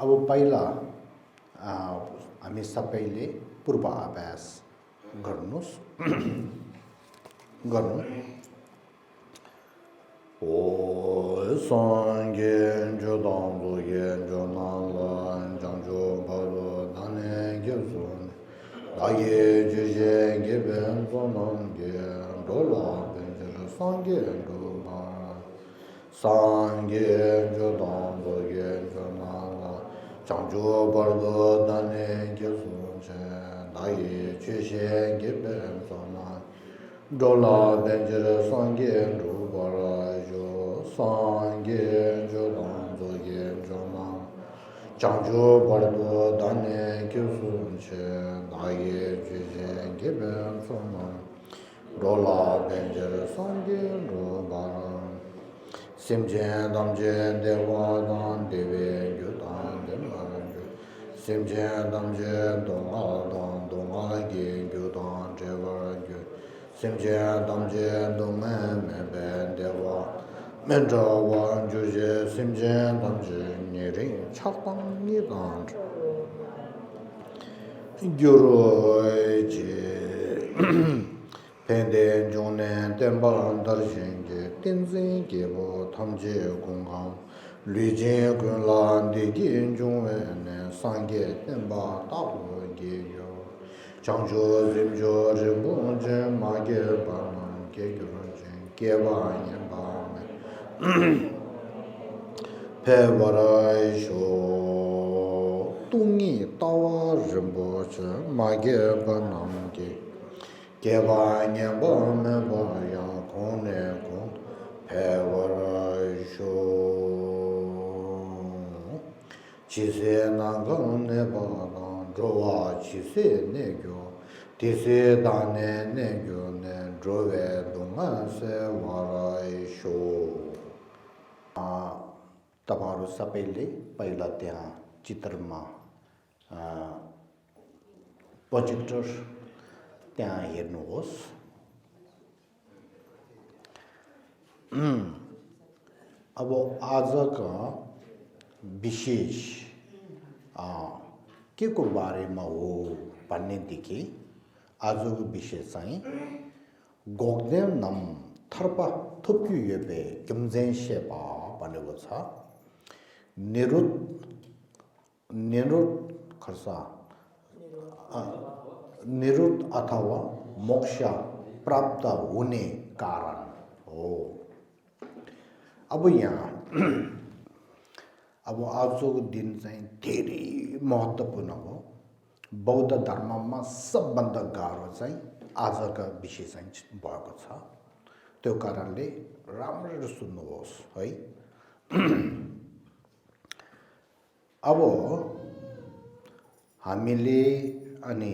अब पहिला हामी सबैले पूर्वाभ्यास गर्नुस् गर्नु ओ सांगेन जो दांगो येन जो नांगन जांजो भलो दाने गेजुन दाये जुजे गेबेन zonange dola benjer सांगेन do ba सांगेन जो दांगो येन जो नांगन जांजो भलो दाने गेजुन दाये जुजे गेबेन zonan dola benjer सांगेन do सांगे जो दांजो ये जो ना चांजो बड़ो दाने क्यों सुनचे दाये जुजे गिबेन सोना डोला बेंजर सांगे रो बारा सिमजे दमजे देवा दान देवे जो दान देवान सिमजे दमजे दोंगा गे जो दान देवान सिमजे दमजे दोमे में बेन देवा Mendra wan juje simjen damje nirin chakpan nidan gyuro je penden jonen tembalan darjenge tenzin gebo tamje gongang lujin gunlan de gin jungen sangye temba tabu geyo changjo zimjo rebon je mage banan gegyon geba yamba Pevarai sho tungi tawa rinpo che mage banamge Geva nyamba meba yang kone kon Pevarai sho Chise nangang neba dan drowa chise negyo Tise dane negyo ne drove dunga se varai sho तपाईहरु सबैले पहिला त्यहाँ चित्रमा projector त्यहाँ हेर्नुहोस् अब आजका विशेष के को बारेमा हो भन्नेदेखि आजको विषय चाहिँ गोग्देव नम थर्पा थुप्यु येबे किमजेन शेपा भनेको छ निरुत खर्सा निरुत अथवा मोक्ष प्राप्त हुने कारण हो अब यहाँ अब आजको दिन चाहिँ धेरै महत्त्वपूर्ण हो बौद्ध धर्ममा सबभन्दा गाह्रो चाहिँ आजका विषय चाहिँ भएको छ त्यो कारणले राम्ररी सुन्नुहोस् है अब हामीले अनि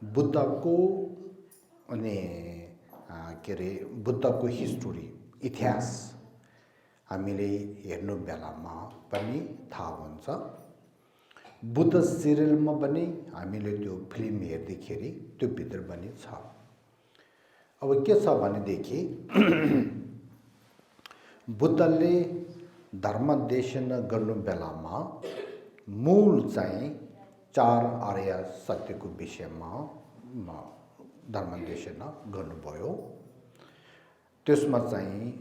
बुद्धको अनि के रे बुद्धको हिस्ट्री इतिहास हामीले हेर्नु बेलामा पनि थाहा हुन्छ बुद्ध सिरियलमा पनि हामीले त्यो फिल्म हेर्दाखेरि त्यो भित्र पनि छ अब के छ भनेदेखि बुद्धले धर्म देशन गर्नु बेलामा मूल चाहिँ चार आर्य सत्यको विषयमा धर्म देशन गर्नुभयो त्यसमा चाहिँ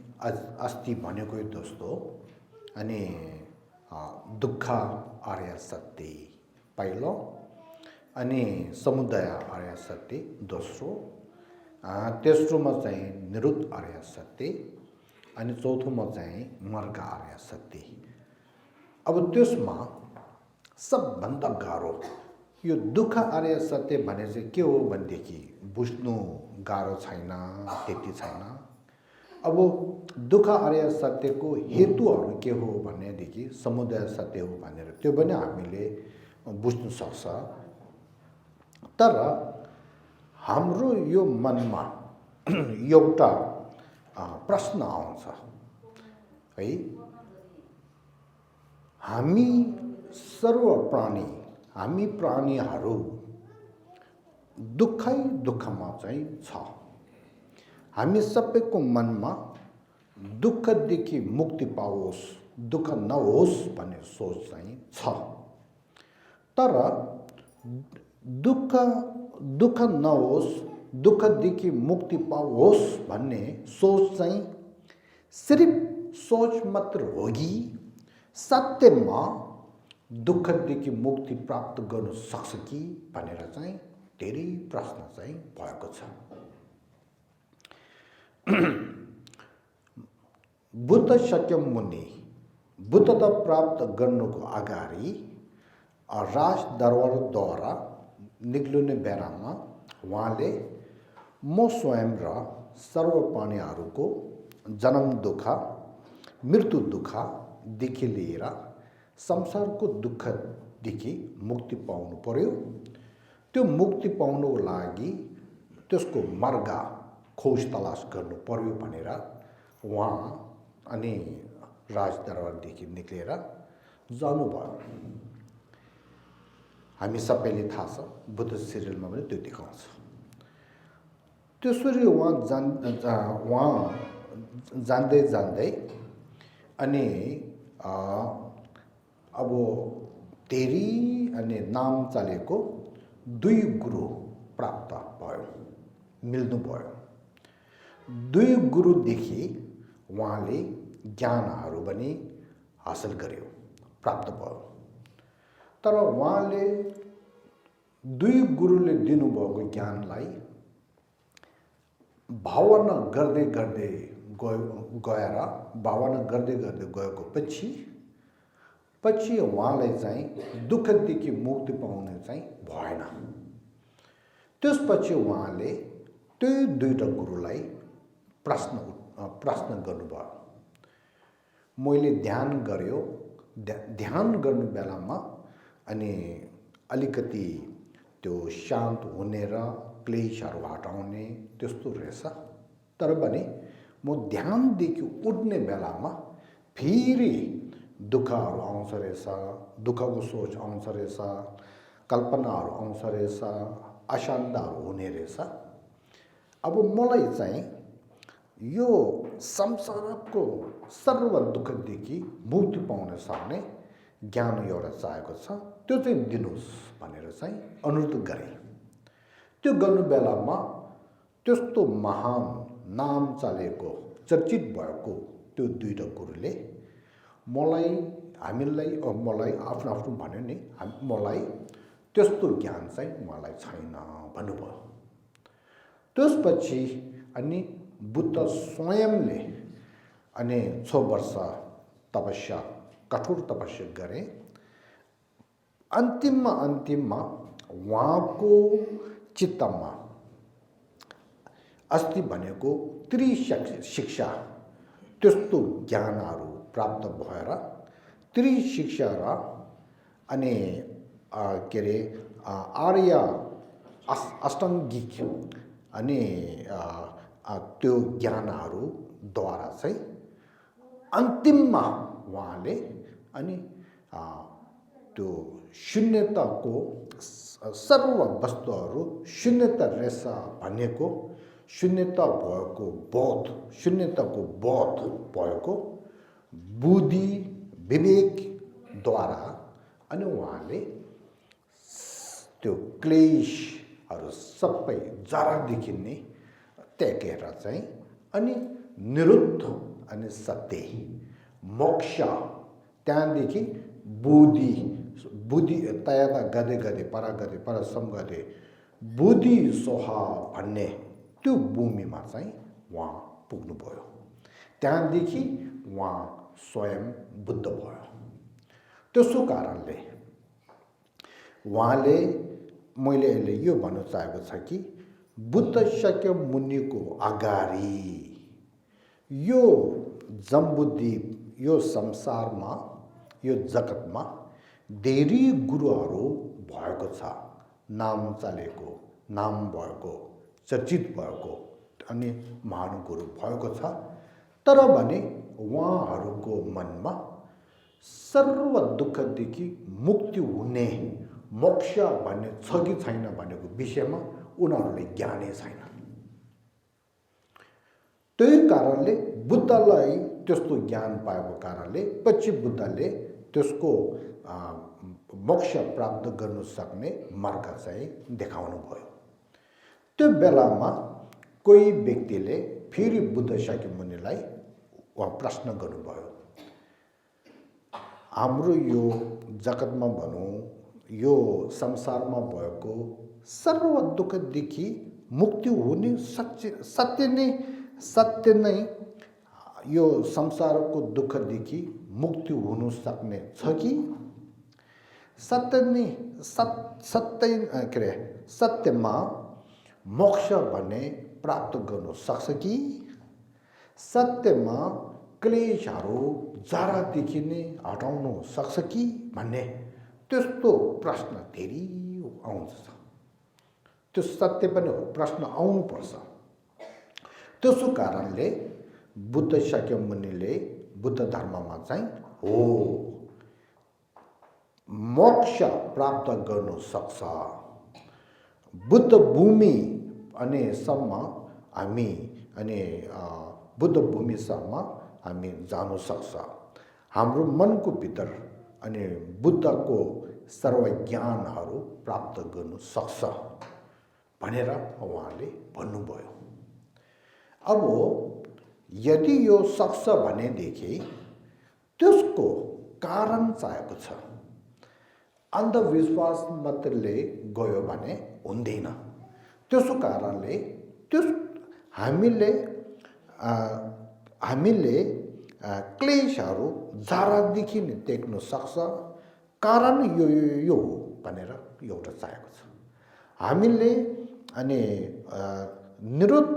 अस्ति भनेको जस्तो अनि दुःख आर्य सत्य पहिलो अनि समुदाय आर्य सत्य दोस्रो तेस्रोमा चाहिँ निरुक्त आर्य सत्य अनि चौथोमा चाहिँ मार्ग आर्य सत्य अब त्यसमा सबभन्दा गाह्रो यो दुःख आर्य सत्य भने चाहिँ के हो भनेदेखि बुझ्नु गाह्रो छैन त्यति छैन अब दुःख आर्य सत्यको हेतुहरू के हो भनेदेखि समुदाय सत्य हो भनेर त्यो पनि हामीले बुझ्न सक्छ तर हाम्रो यो मनमा एउटा प्रश्न आउँछ है हामी सर्व प्राणी हामी प्राणीहरू दुःखै दुःखमा चाहिँ छ हामी सबैको मनमा दुःखदेखि मुक्ति पाओस् दुःख नहोस् भन्ने सोच चाहिँ छ। तर दुःख नहोस्, दुःखदेखि मुक्ति पाओस् भन्ने सोच चाहिँ सिर्फ सोच मात्र हो कि सत्यमा दुःखदेखि मुक्ति प्राप्त गर्न सक्छ कि भनेर चाहिँ धेरै प्रश्न चाहिँ भएको छ। बुद्ध शाक्यमुनि बुद्धता प्राप्त गर्नुको अगाडि राजदरबारद्वारा निक्लिने बेलामा उहाँले म स्वयं र सर्व प्राणीहरूको जन्म दुःख, मृत्यु दुःखदेखि लिएर संसारको दुःखदेखि मुक्ति पाउनु पर्यो। त्यो मुक्ति पाउनुको लागि त्यसको मार्ग खोज तलास गर्नु पर्यो भनेर उहाँ अनि राजदरबारदेखि निक्लेर जानुभयो। हामी सबैले थाहा छ, बुद्ध सिरियलमा पनि त्यो देखाउँछ। त्यसरी उहाँ जान्दै जान्दै अनि अब धेरै अनि नाम चलेको 2 गुरु प्राप्त भयो, मिल्नुभयो। 2 गुरुदेखि उहाँले ज्ञानहरू पनि हासिल गर्यो, प्राप्त भयो। तर उहाँले 2 गुरुले दिनुभएको ज्ञानलाई भावना गर्दै गर्दै गएको पछि उहाँलाई चाहिँ दुःखदेखि मुक्ति पाउने चाहिँ भएन। त्यसपछि उहाँले त्यो 2टा गुरुलाई प्रश्न गर्नुभयो। मैले ध्यान गर्यो, ध्यान गर्ने बेलामा अनि अलिकति त्यो शान्त हुने र क्लेशहरू हटाउने त्यस्तो रहेछ। तर पनि म ध्यानदेखि उठ्ने बेलामा फेरि दुःखहरू आउँछ रहेछ, दुःखको सोच आउँछ रहेछ, कल्पनाहरू आउँछ रहेछ, अशान्तहरू हुने रहेछ। अब मलाई चाहिँ यो संसारको सर्व दुःखदेखि मुक्ति पाउन सक्ने ज्ञान एउटा चाहिएको छ, त्यो चाहिँ दिनुहोस् भनेर चाहिँ अनुरोध गरेँ। त्यो गर्नु बेलामा त्यस्तो महान नाम चलेको, चर्चित भएको त्यो 2टा गुरुले मलाई आफ्नो भन्यो नि, मलाई त्यस्तो ज्ञान चाहिँ मलाई छैन भन्नुभयो। त्यसपछि अनि बुद्ध स्वयंले अनि 6 वर्ष तपस्या, कठोर तपस्या गरे। अन्तिममा उहाँको चित्तमा अस्ति भनेको त्रिशिक्षा त्यस्तो ज्ञानहरू प्राप्त भएर त्रिशिक्षा र अनि के अरे आर्य अष्टाङ्गिक अनि त्यो ज्ञानहरूद्वारा चाहिँ अन्तिममा उहाँले अनि त्यो शून्यताको सर्व वस्तुहरू शून्यता रहेछ भनेको शून्यताको बोध भएको बुद्धि विवेकद्वारा अनि उहाँले त्यो क्लेशहरू सबै जरादेखि नै त्यागेर चाहिँ अनि निरुद्ध अनि सत्य मोक्ष त्यहाँदेखि बुद्धि तयाता गदे परसम गदे बुद्धि सोहा भन्ने त्यो भूमिमा चाहिँ उहाँ पुग्नुभयो। त्यहाँदेखि उहाँ स्वयं बुद्ध भयो। त्यसो कारणले उहाँले मैले अहिले यो भन्न चाहेको छ कि बुद्ध शाक्यमुनिको अगाडि यो जम्बुद्वीप, यो संसारमा, यो जगतमा धेरै गुरुहरू भएको छ, नाम चलेको, नाम भएको, चर्चित भएको अनि महान गुरु भएको छ। तर भने उहाँहरूको मनमा सर्व दुःखदेखि मुक्ति हुने मोक्ष भन्ने छ कि छैन भनेको विषयमा उनीहरूले ज्ञानै छैन। त्यही कारणले बुद्धलाई त्यस्तो ज्ञान पाएको कारणले पछि बुद्धले त्यसको मोक्ष प्राप्त गर्न सक्ने मार्ग चाहिँ देखाउनु भयो। त्यो बेलामा कोही व्यक्तिले फेरि बुद्ध शाक्यमुनिलाई प्रश्न गर्नुभयो, हाम्रो यो जगतमा भनौँ यो संसारमा भएको सर्व दुःखदेखि मुक्ति हुने सत्य नै यो संसारको दुःखदेखि मुक्ति हुन सक्ने छ कि सत्यमा मोक्ष भन्ने प्राप्त गर्न सक्छ कि सत्यमा क्लेशहरू जरादेखि नै हटाउन सक्छ कि भन्ने त्यस्तो प्रश्न धेरै आउँछ। त्यो सत्य पनि हो, प्रश्न आउनुपर्छ। त्यसो कारणले बुद्ध शाक्यमुनिले बुद्ध धर्ममा चाहिँ हो मोक्ष प्राप्त गर्न सक्छ, बुद्ध भूमि अनि सम्म हामी अनि बुद्ध भूमिसम्म हामी जानु सक्छ, हाम्रो मनको भित्र अनि बुद्धको सर्व ज्ञानहरू प्राप्त गर्न सक्छ भनेर उहाँले भन्नुभयो। अब यदि यो सक्छ भनेदेखि त्यसको कारण चाहिएको छ। अन्धविश्वास मात्रले गयो भने हुँदैन। त्यसो कारणले हामीले क्लेशहरू जरादेखि नै देख्न सक्छ, कारण यो हो भनेर एउटा चाहिएको छ। हामीले अनि निरुद्ध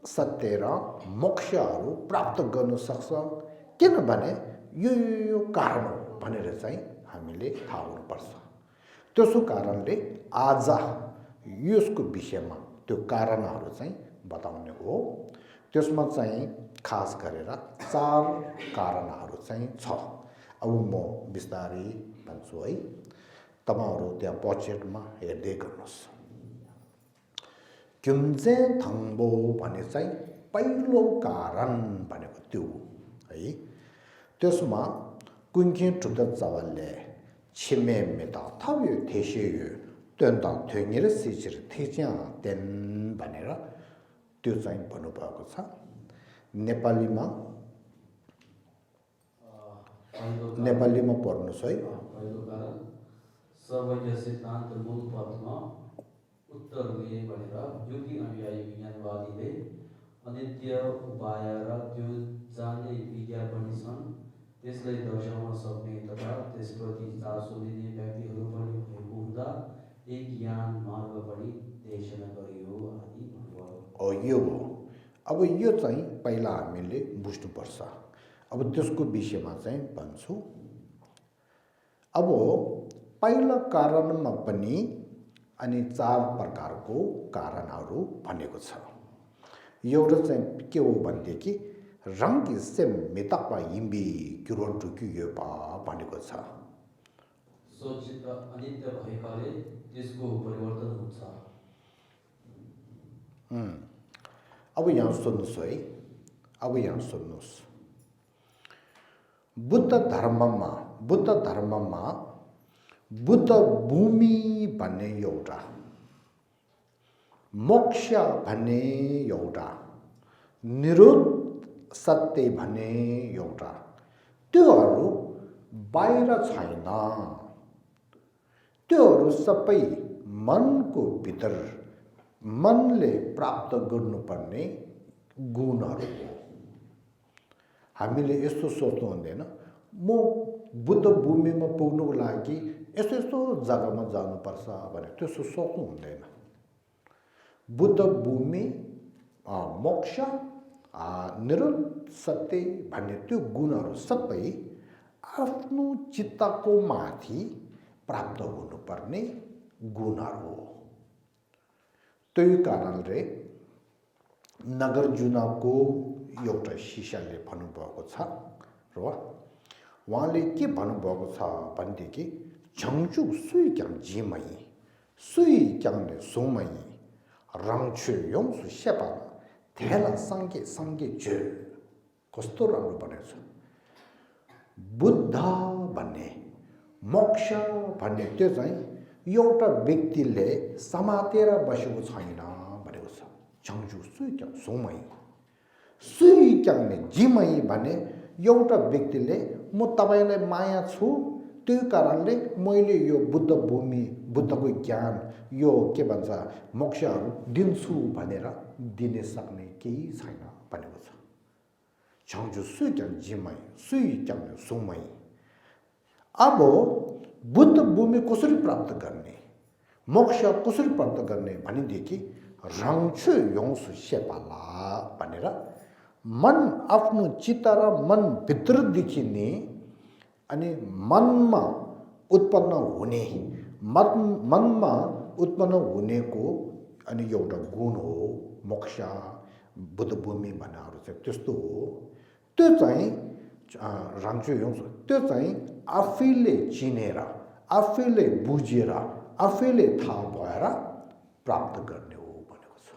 सत्य र मोक्षहरू प्राप्त गर्न सक्छ, किनभने यो कारण हो भनेर चाहिँ हामीले थाहा हुनुपर्छ। त्यसो कारणले आज यसको विषयमा त्यो कारणहरू चाहिँ बताउने हो। त्यसमा चाहिँ खास गरेर 4 कारणहरू चाहिँ छ। अब म बिस्तारै भन्छु है, तपाईहरु त्यहाँ पछेटमा हेर्दै गर्नुहोस्। क्युम्जे थङ्बो भने चाहिँ पहिलो कारण भनेको त्यो है। त्यसमा कुङ्खे ठुट चवलले छिमे मेता थव्यो थेसेयो त्यन्त थ्यङेर सिचर थेच्या तेन भनेर त्यो चाहिँ भन्नुभएको छ। नेपालीमा पढ्नुहोस् है। पहिलो कारण सर्वज्ञ सिद्धान्त मूल पथमा उत्तर हुए भनेर युक्ति अनुयायी विज्ञानवादीले अनित्य उपाय र त्यो जान्ने विज्ञापनी छन् त्यसलाई दर्शाउन सक्ने तथा त्यसप्रति चासो लिने व्यक्तिहरू पनि भएको हुँदा एक ज्ञान मार्ग पनि देशना गरियो आदि भन्नुभयो। यो हो। अब यो चाहिँ पहिला हामीले बुझ्नुपर्छ। अब त्यसको विषयमा चाहिँ भन्छु। अब पहिलो कारणमा पनि अनि 4 प्रकारको कारणहरू भनेको छ। एउटा चाहिँ के हो भनेदेखि रङ्गी से मेतापा हिम्बी किरोटुकी यो भनेको छ। सोचित अनित्य भएकाले त्यसको परिवर्तन हुन्छ। अब यहाँ सुन्नुहोस् है। अब यहाँ सुन्नुहोस्। बुद्ध धर्ममा बुद्ध भूमि भन्ने एउटा, मोक्ष भन्ने एउटा, निरुद्ध सत्य भन्ने एउटा, त्योहरू बाहिर छैन। त्योहरू सबै मनको भित्र मनले प्राप्त गर्नुपर्ने गुणहरू हो। हामीले यस्तो सोच्नु हुँदैन म बुद्ध भूमिमा पुग्नुको लागि यस्तो जग्गामा जानुपर्छ भने त्यसो सोच्नु हुँदैन। बुद्ध भूमि, मोक्ष, निरुद्ध सत्य भन्ने त्यो गुणहरू सबै आफ्नो चित्तको माथि प्राप्त हुनुपर्ने गुणहरू हो। त्यही कारणले नागार्जुनको एउटा शिष्यले भन्नुभएको छ र उहाँले के भन्नुभएको छ भनेदेखि झङ्चु सुई क्याङ जिमई सुई क्याङले सोमई रङछु योङसु सेपा धेला सँगे सँगे जे कस्तो राम्रो भनेको छ बुद्ध भन्ने मोक्ष भन्ने त्यो चाहिँ एउटा व्यक्तिले समातेर बसेको छैन भनेको छ चङ्जु सुइक्याङ सोमै सुइक्याङले जिमै भने एउटा व्यक्तिले म तपाईँलाई माया छु त्यो कारणले मैले यो बुद्ध भूमि बुद्धको ज्ञान यो के भन्छ मोक्षहरू दिन्छु भनेर दिने सक्ने केही छैन भनेको छ चङ्जु सुइक्याङ जिमै सुइक्याङ सोमै अब बुद्ध भूमि कसरी प्राप्त गर्ने मोक्ष कसरी प्राप्त गर्ने भनेदेखि रङ्छु योngsु सेपाला भनेर मन आफ्नो चित्त र मन भित्रदेखि नि अनि मनमा उत्पन्न हुने मनमा उत्पन्न हुनेको अनि एउटा गुण हो मोक्ष बुद्ध भूमि भन्नेहरू चाहिँ त्यस्तो हो त्यो चाहिँ रङ्छु योngsु त्यो चाहिँ आफैले चिनेर आफैले बुझेर आफैले थाहा भएर प्राप्त गर्ने हो भनेको छ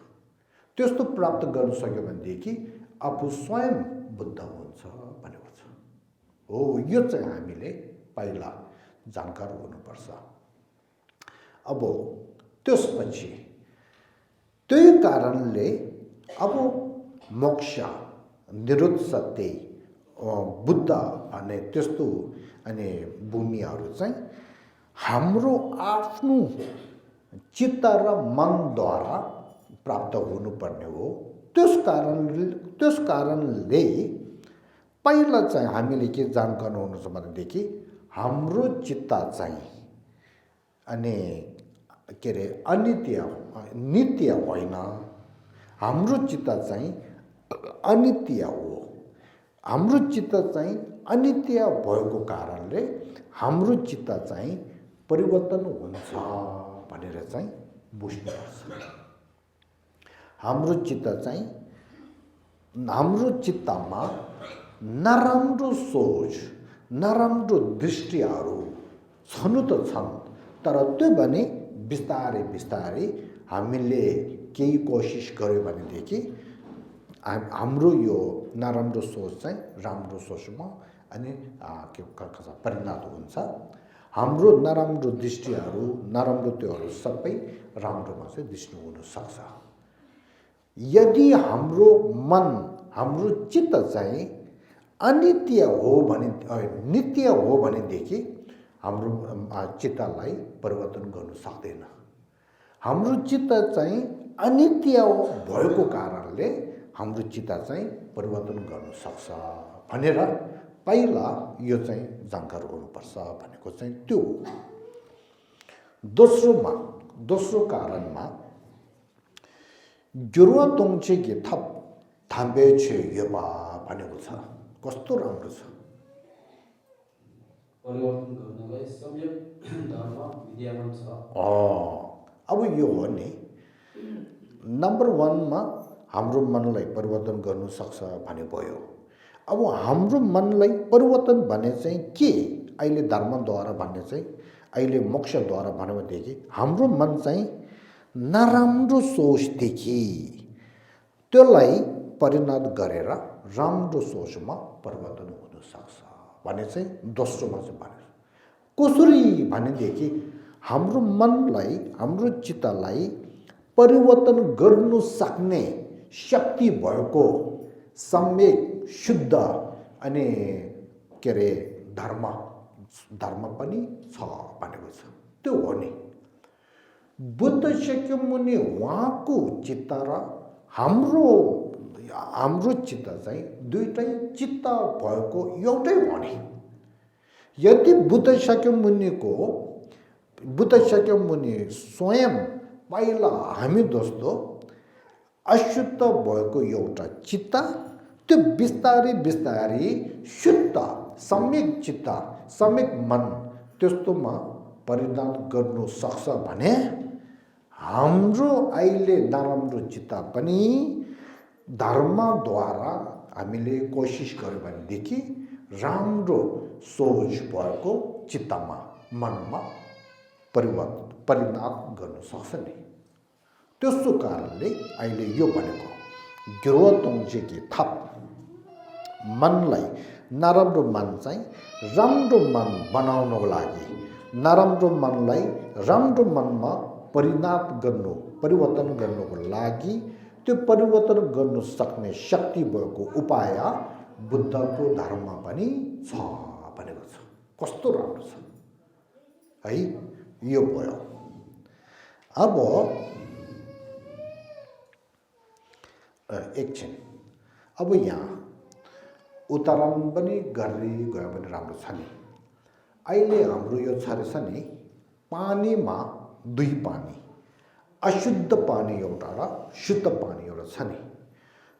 त्यस्तो प्राप्त गर्न सक्यो भनेदेखि आफू स्वयं बुद्ध हुन्छ भनेको छ हो यो चाहिँ हामीले पहिला जानकार हुनुपर्छ अब त्यसपछि त्यही कारणले अब मोक्ष निरुत्सत्य बुद्ध भन्ने त्यस्तो अनि भूमिहरू चाहिँ हाम्रो आफ्नो चित्त र मनद्वारा प्राप्त हुनुपर्ने हो त्यस कारणले पहिला चाहिँ हामीले के जानकारी हुनु छ भनेदेखि हाम्रो चित्त चाहिँ अनि के अरे नित्य होइन हाम्रो चित्त चाहिँ अनित्य हो हाम्रो चित्त चाहिँ अनित्य भएको कारणले हाम्रो चित्त चाहिँ परिवर्तन हुन्छ भनेर चाहिँ बुझ्नुपर्छ हाम्रो चित्तमा नराम्रो सोच नराम्रो दृष्टिहरू छनु त छन् तर त्यो भने बिस्तारै बिस्तारै हामीले केही कोसिस गर्यो भनेदेखि हाम्रो यो नराम्रो सोच चाहिँ राम्रो सोचमा अनि के भन्छ परिणत हुन्छ हाम्रो नराम्रो दृष्टिहरू नराम्रो त्योहरू सबै राम्रोमा चाहिँ दृष्टि हुन सक्छ यदि हाम्रो मन हाम्रो चित्त चाहिँ अनित्य हो भने नित्य हो भनेदेखि हाम्रो चित्तलाई परिवर्तन गर्न सक्दैन हाम्रो चित्त चाहिँ अनित्य भएको कारणले हाम्रो चित्त चाहिँ परिवर्तन गर्न सक्छ भनेर पहिला यो चाहिँ जानकारी हुनुपर्छ भनेको चाहिँ त्यो दोस्रो कारणमा जुरुवा तोङछेकी थप थाम्बे छे योबा भनेको छ कस्तो राम्रो छ परिवर्तन गर्नलाई सम्यक धर्म विद्यमान छ अब यो हो नि नम्बर 1 मा हाम्रो मनलाई परिवर्तन गर्न सक्छ भने भयो अब हाम्रो मनलाई परिवर्तन भन्ने चाहिँ के अहिले धर्मद्वारा भन्ने चाहिँ अहिले मोक्षद्वारा भन्यो भनेदेखि हाम्रो मन चाहिँ नराम्रो सोचदेखि त्यसलाई परिणत गरेर राम्रो सोचमा परिवर्तन हुन सक्छ भने चाहिँ दोस्रोमा चाहिँ भने कसरी भनेदेखि हाम्रो मनलाई हाम्रो चित्तलाई परिवर्तन गर्नु सक्ने शक्ति भएको सम्यक शुद्ध अनि के अरे धर्म पनि छ भनेको छ त्यो हो नि बुद्ध शाक्यमुनि उहाँको चित्त र हाम्रो चित्त चाहिँ दुईटै चित्त भएको एउटै हो नि यदि बुद्ध शाक्यमुनि स्वयं पहिला हामी जस्तो अशुद्ध भएको एउटा चित्त त्यो बिस्तारै शुद्ध सम्यक चित्त सम्यक मन त्यस्तोमा परिणत गर्नु सक्छ भने हाम्रो अहिले नराम्रो चित्त पनि धर्मद्वारा हामीले कोसिस गर्यो भनेदेखि राम्रो सोच भएको चित्तमा मनमा परिणत गर्न सक्छ नि त्यसो कारणले अहिले यो भनेको गिरोतोङजेकी थप मनलाई नराम्रो मन चाहिँ राम्रो मन बनाउनको लागि नराम्रो मनलाई राम्रो मनमा परिवर्तन गर्नुको लागि त्यो परिवर्तन गर्नु सक्ने शक्ति भएको उपाय बुद्धको धर्म पनि छ भनेको छ। कस्तो राम्रो छ है। यो भयो। अब एकछिन अब यहाँ उदाहरण पनि गर्दै गयो भने राम्रो छ नि। अहिले हाम्रो यो छ रहेछ नि, पानीमा दुई पानी, अशुद्ध पानी एउटा र शुद्ध पानी एउटा छ नि।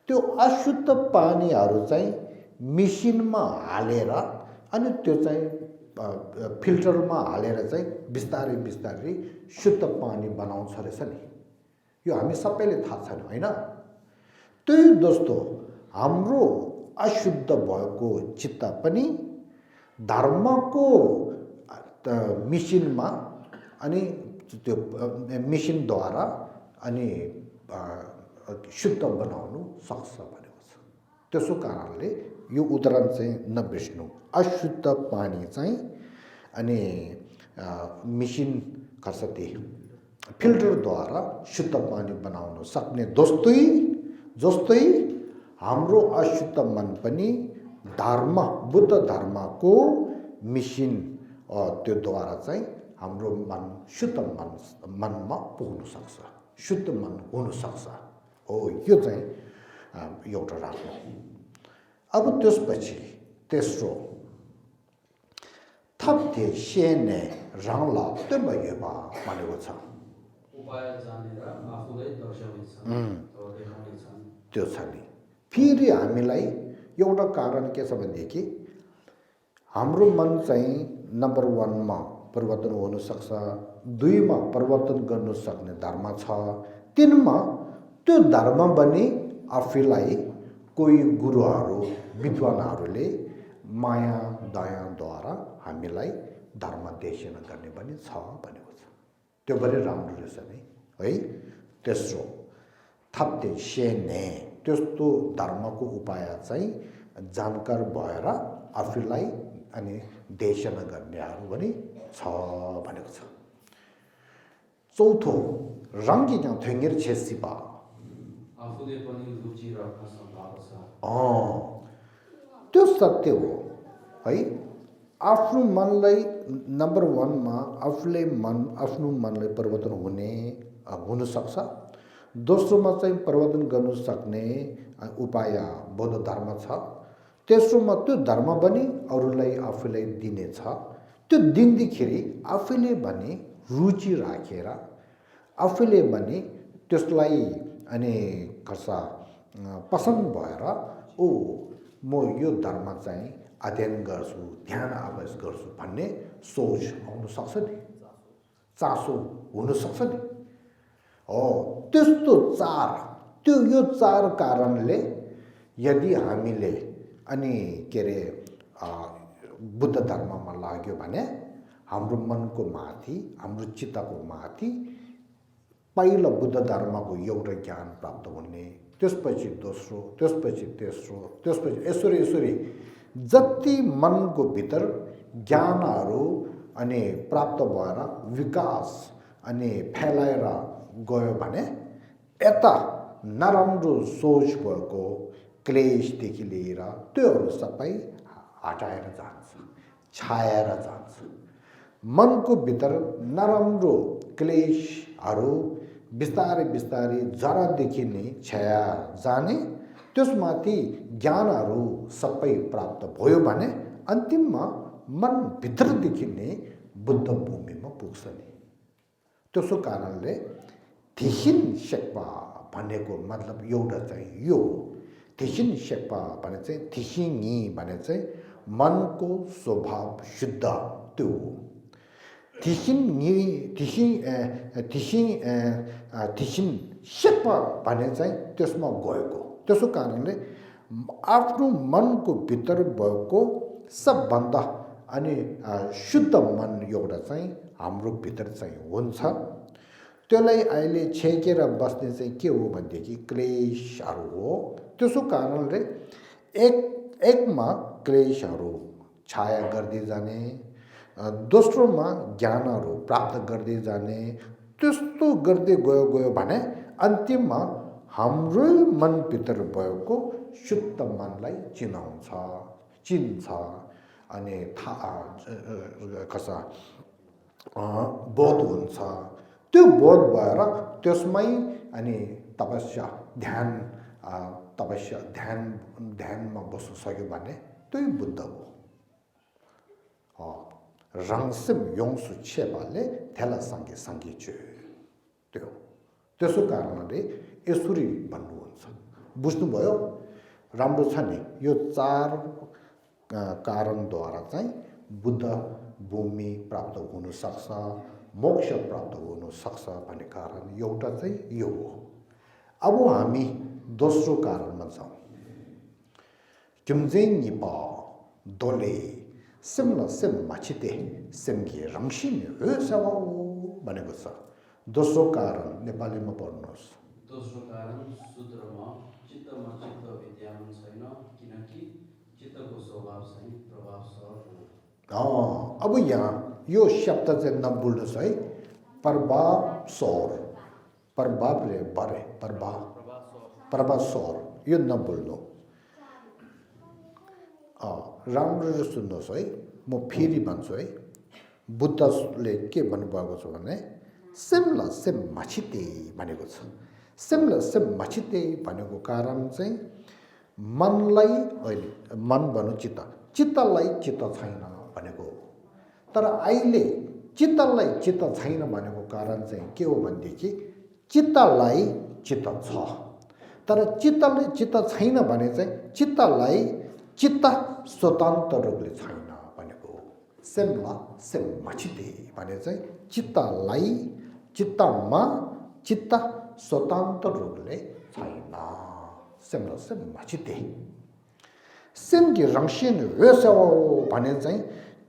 त्यो अशुद्ध पानीहरू चाहिँ मेसिनमा हालेर अनि त्यो चाहिँ फिल्टरमा हालेर चाहिँ बिस्तारै बिस्तारै शुद्ध पानी बनाउँछ रहेछ नि। यो हामी सबैले थाहा छ नि होइन। त्यही जस्तो हाम्रो अशुद्ध भएको चित्त पनि धर्मको मिसिनमा अनि त्यो मिसिनद्वारा अनि शुद्ध बनाउनु सक्छ भनेको छ। त्यसो कारणले यो उदाहरण चाहिँ नबिर्स्नु। अशुद्ध पानी चाहिँ अनि मिसिन कसरी फिल्टरद्वारा शुद्ध पानी बनाउन सक्ने जस्तै हाम्रो अशुद्ध मन पनि धर्म बुद्ध धर्मको मिसिन त्योद्वारा चाहिँ हाम्रो मन शुद्ध मनमा पुग्न सक्छ, शुद्ध मन हुन सक्छ। हो यो चाहिँ एउटा राम्रो। अब त्यसपछि तेस्रो थप्थे सेने रङला त्यो भयो भनेको छ। उपाय जानेर आफूलाई दर्शाउनेछ अथवा देखाउनेछ त्यो छ नि। फेरि हामीलाई एउटा कारण के छ भनेदेखि हाम्रो मन चाहिँ नम्बर 1 मा परिवर्तन हुन सक्छ, 2 मा परिवर्तन गर्न सक्ने धर्म छ, 3 मा त्यो धर्म पनि आफूलाई कोही गुरुहरू विद्वानहरूले माया दयाद्वारा हामीलाई धर्म देशन गर्ने पनि छ भनेको छ। त्यो पनि राम्रो रहेछ नि है। तेस्रो थप्ते सेने त्यस्तो धर्मको उपाय चाहिँ जानकार भएर आफूलाई अनि देशन गर्नेहरू पनि छ भनेको छ। चौथो रङ्गी जहाँ थेङ्गेर छेसिपा आफूले पनि रुचि राख्न सक्नु छ। त्यो सत्य हो है। आफ्नो मनलाई नम्बर 1 मा आफ्नो मनलाई परिवर्तन हुन सक्छ। दोस्रोमा चाहिँ परिवर्तन गर्न सक्ने उपाय बौद्ध धर्म छ। तेस्रोमा त्यो धर्म पनि अरूलाई आफूलाई दिनेछ। त्यो दिँदाखेरि आफूले भने रुचि राखेर आफूले भने त्यसलाई अनि खर्सा पसन्द भएर म यो धर्म चाहिँ अध्ययन गर्छु, ध्यान अभ्यास गर्छु भन्ने सोच आउन सक्छ नि, चासो हुन सक्छ नि। त्यस्तो यो चार कारणले यदि हामीले अनि के अरे बुद्ध धर्ममा लाग्यो भने हाम्रो मनको माथि हाम्रो चित्तको माथि पहिलो बुद्ध धर्मको एउटा ज्ञान प्राप्त हुने, त्यसपछि दोस्रो, त्यसपछि तेस्रो, त्यसपछि यसरी जति मनको भित्र ज्ञानहरू अनि प्राप्त भएर विकास अनि फैलाएर गयो भने यता नराम्रो सोच भएको क्लेशदेखि लिएर त्योहरू सबै हटाएर जान्छ, छाएर जान्छ। मनको भित्र नराम्रो क्लेशहरू बिस्तारै बिस्तारै जरादेखि नै छाया जाने, त्यसमाथि ज्ञानहरू सबै प्राप्त भयो भने अन्तिममा मन भित्रदेखि नै बुद्ध भूमिमा पुग्छ नि। त्यसो कारणले थिसिन शेर्पा भनेको मतलब एउटा चाहिँ यो थिसिन शेर्पा भने चाहिँ थिसिङी भने चाहिँ मनको स्वभाव शुद्ध त्यो थिसिन शेर्पा भने चाहिँ त्यसमा गएको। त्यसो कारणले आफ्नो मनको भित्र भएको सबभन्दा अनि शुद्ध मन एउटा चाहिँ हाम्रो भित्र चाहिँ हुन्छ। त्यसलाई अहिले छेकेर बस्ने चाहिँ के हो भनेदेखि क्लेशहरू हो। त्यसो कारणले एक एकमा क्लेशहरू छाया गर्दै जाने, दोस्रोमा ज्ञानहरू प्राप्त गर्दै जाने, त्यस्तो गर्दै गयो भने अन्तिममा हाम्रै मनभित्र भएको शुद्ध मनलाई चिन्छ अनि बोध हुन्छ। त्यो बोध भएर त्यसमै अनि ध्यानमा बस्न सक्यो भने त्यही बुद्ध हो। रङसिम योङसु छेपाले थेला सँगै त्यसो कारणले यसरी भन्नुहुन्छ। बुझ्नुभयो? राम्रो छ नि। यो 4 कारणद्वारा चाहिँ बुद्ध भूमि प्राप्त हुन सक्छ, मोक्ष प्राप्त हुन सक्छ भन्ने कारण एउटा चाहिँ यो हो। अब हामी दोस्रो कारणमा जाउँ। किमजेङ निपा दोले सिमला सिम माछिते सिमगी रङसिन भनेको छ। दोस्रो कारण नेपालीमा पढ्नुहोस्। दोस्रो कारण सूत्रमा चित्तमा चित्त विद्यमान छैन, किनकि चित्तको स्वभाव चाहिँ प्रभावसर हो। अब यहाँ यो शब्द चाहिँ नभुल्नुहोस् है। प्रभावसर यो नभुल्नु। राम्रो सुन्नुहोस् है। म फेरि भन्छु है। बुद्धले के भन्नुभएको छ भने सिमला सिम माछिते भनेको छ। सिमला सिम माछिते भनेको कारण चाहिँ मनलाई मन भनौँ चित्तलाई चित्त छैन भनेको हो। तर अहिले चित्तलाई चित्त छैन भनेको कारण चाहिँ के हो भनेदेखि चित्तलाई चित्त छ, तर चित्तलाई चित्त छैन भने चाहिँ चित्तलाई चित्त स्वतन्त्र रूपले छैन भनेको हो। सिमला सिम माछिते भने चाहिँ चित्तलाई चित्तमा चित्त स्वतन्त्र रूपले छैन। सिमला सिम माछिते सिमकी रङसिन वेसो भने चाहिँ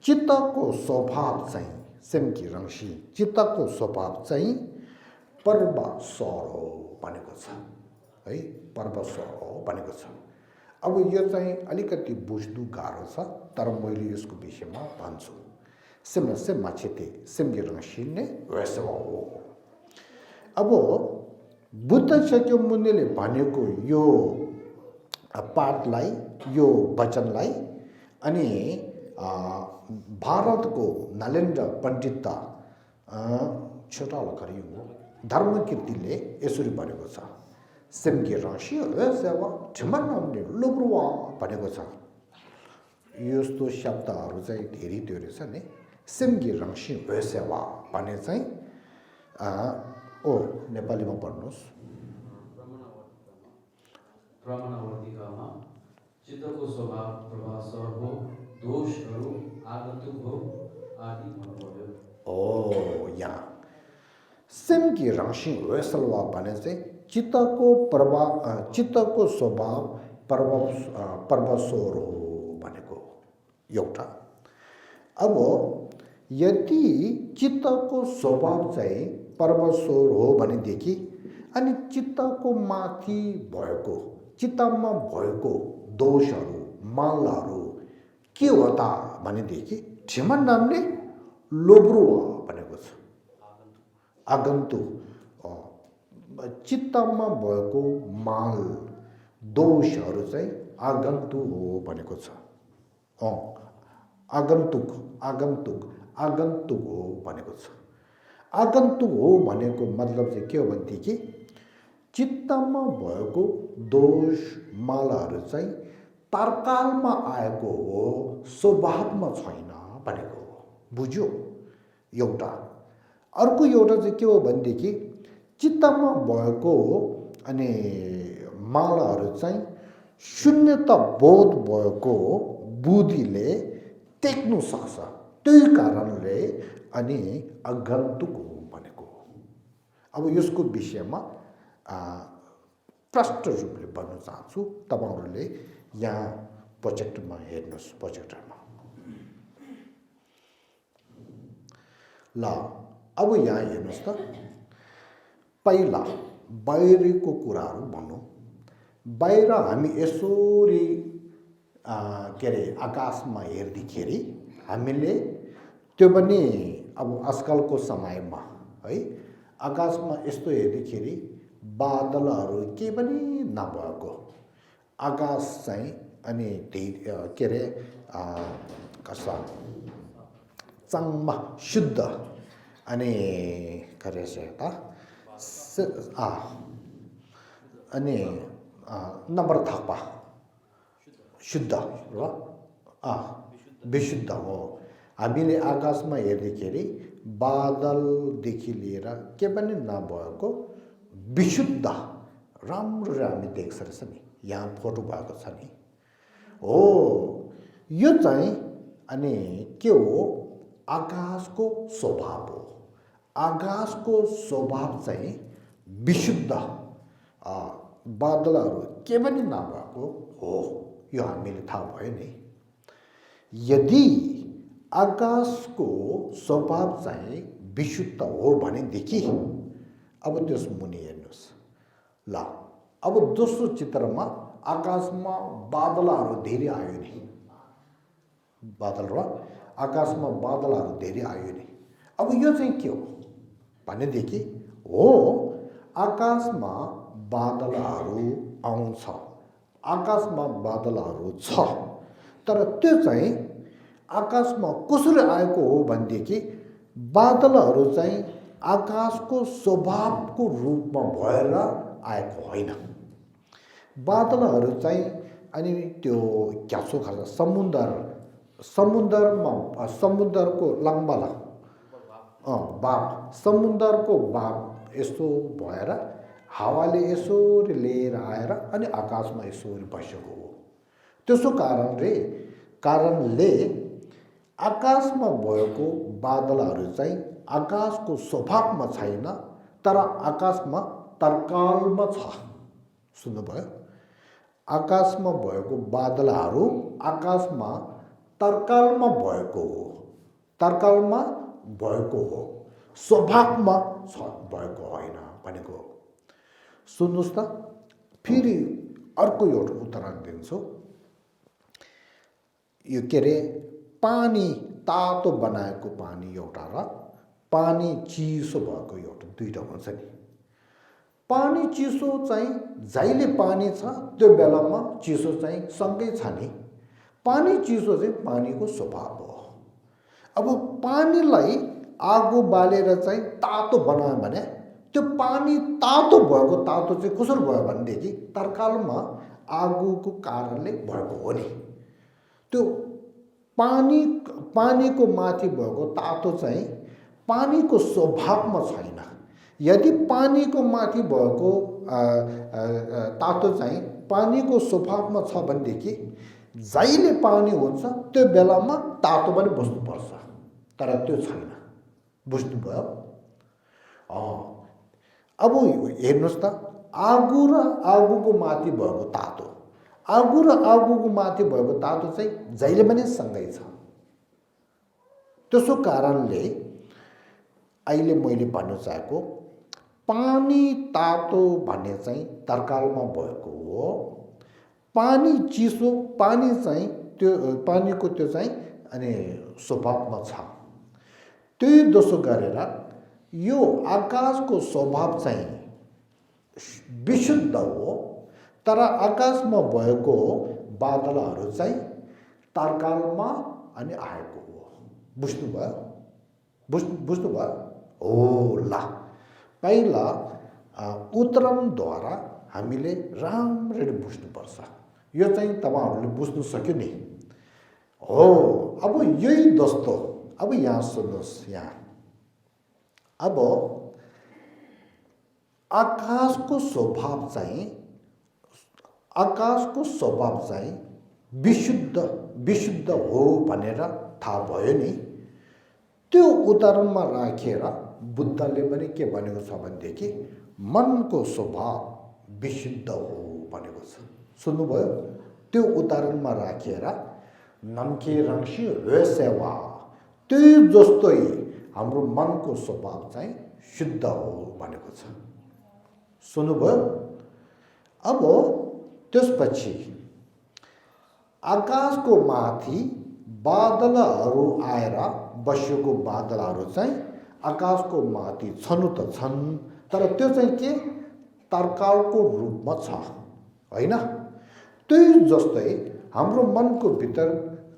चित्तको स्वभाव चाहिँ सिमकी रङसी चित्तको स्वभाव चाहिँ पर्वसर हो भनेको छ है। पर्वसर हो भनेको छ। अब यो चाहिँ अलिकति बुझ्नु गाह्रो छ, तर मैले यसको विषयमा भन्छु। सिमला सिम माछिते सिमकी रङसिन वेसो हो। अब बुद्ध शाक्यमुनिले भनेको यो पाठलाई, यो वचनलाई अनि भारतको नलेन्द्र पण्डित छोटा लखरी हो धर्मकीर्तिले यसरी भनेको छ। सिमकी रङसी लुब्रुवा भनेको छ। यस्तो शब्दहरू चाहिँ धेरै छ नि। सिमकी रङसी वेसेवा भने चाहिँ नेपालीमा पढ्नुहोस्। प्रमाणवर्तिकामा चित्तको स्वभाव प्रभावसर हो, दोषहरू आगन्तुक हो आदि भन्नुभयो। यहाँ सिमकी रङसी वेसलवा भने चाहिँ चित्तको स्वभाव पर्वसोर हो भनेको एउटा। अब यदि चित्तको स्वभाव चाहिँ पर्वसोर हो भनेदेखि अनि चित्तको माथि भएको चित्तमा भएको दोषहरू मालहरू के हो त भनेदेखि ठिमन नामले लोब्रुवा भनेको छ। आगन्तुक चित्तमा भएको माल दोषहरू चाहिँ आगन्तुक हो भनेको छ। आगन्तुक हो भनेको छ। आगन्तुक हो भनेको मतलब चाहिँ के हो भनेदेखि चित्तमा भएको दोष मालाहरू चाहिँ तर्कालमा आएको हो, स्वभावमा छैन भनेको हो। बुझ्यो? एउटा। अर्को एउटा चाहिँ के हो भनेदेखि चित्तमा भएको अनि मालाहरू चाहिँ शून्यता बोध भएको बुद्धिले टेक्नु सक्छ। त्यही कारणले अनि आगन्तुक हो भनेको हो। अब यसको विषयमा प्रष्ट रूपले भन्न चाहन्छु। तपाईहरुले यहाँ प्रोजेक्टरमा हेर्नुहोस्। प्रोजेक्टरमा ल अब यहाँ हेर्नुहोस् त। पहिला बाहिरको कुराहरू भनौँ। बाहिर हामी यसरी के अरे आकाशमा हेर्दाखेरि हामीले त्यो पनि अब आजकलको समयमा है आकाशमा यस्तो हेर्दाखेरि बादलहरू के पनि नभएको आकाश चाहिँ अनि त्यही के अरे कसा चङमा शुद्ध अनि अनि नम्बर थापा शुद्ध र विशुद्ध हो हामीले आकाशमा हेर्दाखेरि बादलदेखि लिएर के पनि नभएको विशुद्ध राम्रो हामी देख्छ रहेछ नि यहाँ फोटो भएको छ नि हो यो चाहिँ अनि के हो आकाशको स्वभाव हो आकाशको स्वभाव चाहिँ विशुद्ध बादलहरू के पनि नभएको हो यो हामीले थाहा भयो नि यदि आकाशको स्वभाव चाहिँ विशुद्ध हो भनेदेखि अब त्यस मुनि हेर्नुहोस् ल अब दोस्रो चित्रमा आकाशमा बादलहरू धेरै आयो नि बादल र आकाशमा बादलहरू धेरै आयो नि अब यो चाहिँ के हो भनेदेखि हो आकाशमा बादलहरू आउँछ आकाशमा बादलहरू छ तर त्यो चाहिँ आकाशमा कसरी आएको हो भनेदेखि बादलहरू चाहिँ आकाशको स्वभावको रूपमा भएर आएको होइन बादलहरू चाहिँ अनि त्यो क्यासो खान्छ समुद्रको लम्बाला बाप समुद्रको बाप यसो भएर हावाले यसरी लिएर आएर अनि आकाशमा यसरी बसेको हो त्यसो कारणले आकाशमा भएको बादलहरू चाहिँ आकाशको स्वभावमा छैन तर आकाशमा तर्कालमा छ सुन्नुभयो आकाशमा भएको बादलहरू आकाशमा तर्कालमा भएको हो स्वभावमा छ भएको होइन भनेको सुन्नुहोस् त फेरि अर्को एउटा उदाहरण दिन्छु यो के अरे पानी तातो बनाएको पानी एउटा र पानी चिसो भएको एउटा दुईटा हुन्छ नि पानी चिसो चाहिँ जहिले पानी छ त्यो बेलामा चिसो चाहिँ सँगै छ नि पानी चिसो चाहिँ पानीको स्वभाव हो अब पानीलाई आगो बालेर चाहिँ तातो बनायो भने त्यो पानी तातो भएको तातो चाहिँ कसरी भयो भनेदेखि तर्कालमा आगोको कारणले भएको हो नि त्यो पानीको माथि भएको तातो चाहिँ पानीको स्वभावमा छैन यदि पानीको माथि भएको तातो चाहिँ पानीको स्वभावमा छ भनेदेखि जहिले पानी हुन्छ त्यो बेलामा तातो पनि बस्नुपर्छ तर त्यो छैन बुझ्नुभयो अब हेर्नुहोस् त आगो र आगोको माथि भएको तातो आगो र आगोको माथि भएको तातो चाहिँ जहिले पनि सँगै छ त्यसो कारणले अहिले मैले भन्न चाहेको पानी तातो भन्ने चाहिँ तर्कालमा भएको हो पानी चिसो पानी चाहिँ त्यो पानीको त्यो चाहिँ अनि स्वभावमा छ त्यही दोस्रो गरेर यो आकाशको स्वभाव चाहिँ विशुद्ध हो तर आकाशमा भएको बादलहरू चाहिँ तर्कालमा अनि आएको हो बुझ्नुभयो हो ल पहिला उदाहरणद्वारा हामीले राम्ररी बुझ्नुपर्छ यो चाहिँ तपाईहरुले बुझ्नु सक्यो नि हो अब यही जस्तो अब यहाँ सुन्नुहोस् यहाँ अब आकाशको स्वभाव चाहिँ विशुद्ध हो भनेर थाहा भयो नि त्यो उदाहरणमा राखेर बुद्धले पनि के भनेको छ भनेदेखि मनको स्वभाव विशुद्ध हो भनेको छ सुन्नुभयो त्यो उदाहरणमा राखेर नम्के रंशी सेवा त्यही जस्तै हाम्रो मनको स्वभाव चाहिँ शुद्ध हो भनेको छ सुन्नुभयो अब त्यसपछि आकाशको माथि बादलहरू आएर बसेको बादलहरू चाहिँ आकाशको माथि छनु त छन्, तर त्यो चाहिँ के तर्कालको रूपमा छ होइन। त्यही जस्तै हाम्रो मनको भित्र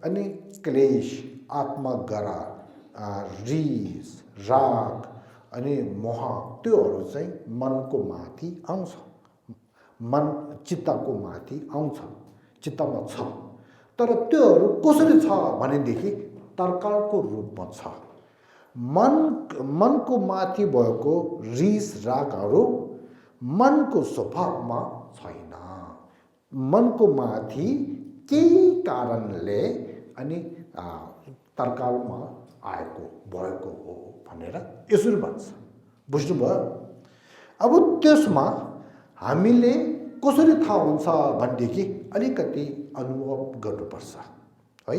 अनि क्लेश, आत्मगरा, रिस, राग अनि मोह, त्योहरू चाहिँ मनको माथि आउँछ, मन चित्तको माथि आउँछ, चित्तमा छ। तर त्योहरू कसरी छ भनेदेखि तर्कालको रूपमा छ। मनको माथि भएको रिस रागहरू मनको स्वभावमा छैन, मनको माथि केही कारणले अनि तर्कालमा आएको भएको हो भनेर यसरी भन्छ। बुझ्नुभयो? अब त्यसमा हामीले कसरी थाहा हुन्छ भनेदेखि अलिकति अनुभव गर्नुपर्छ है।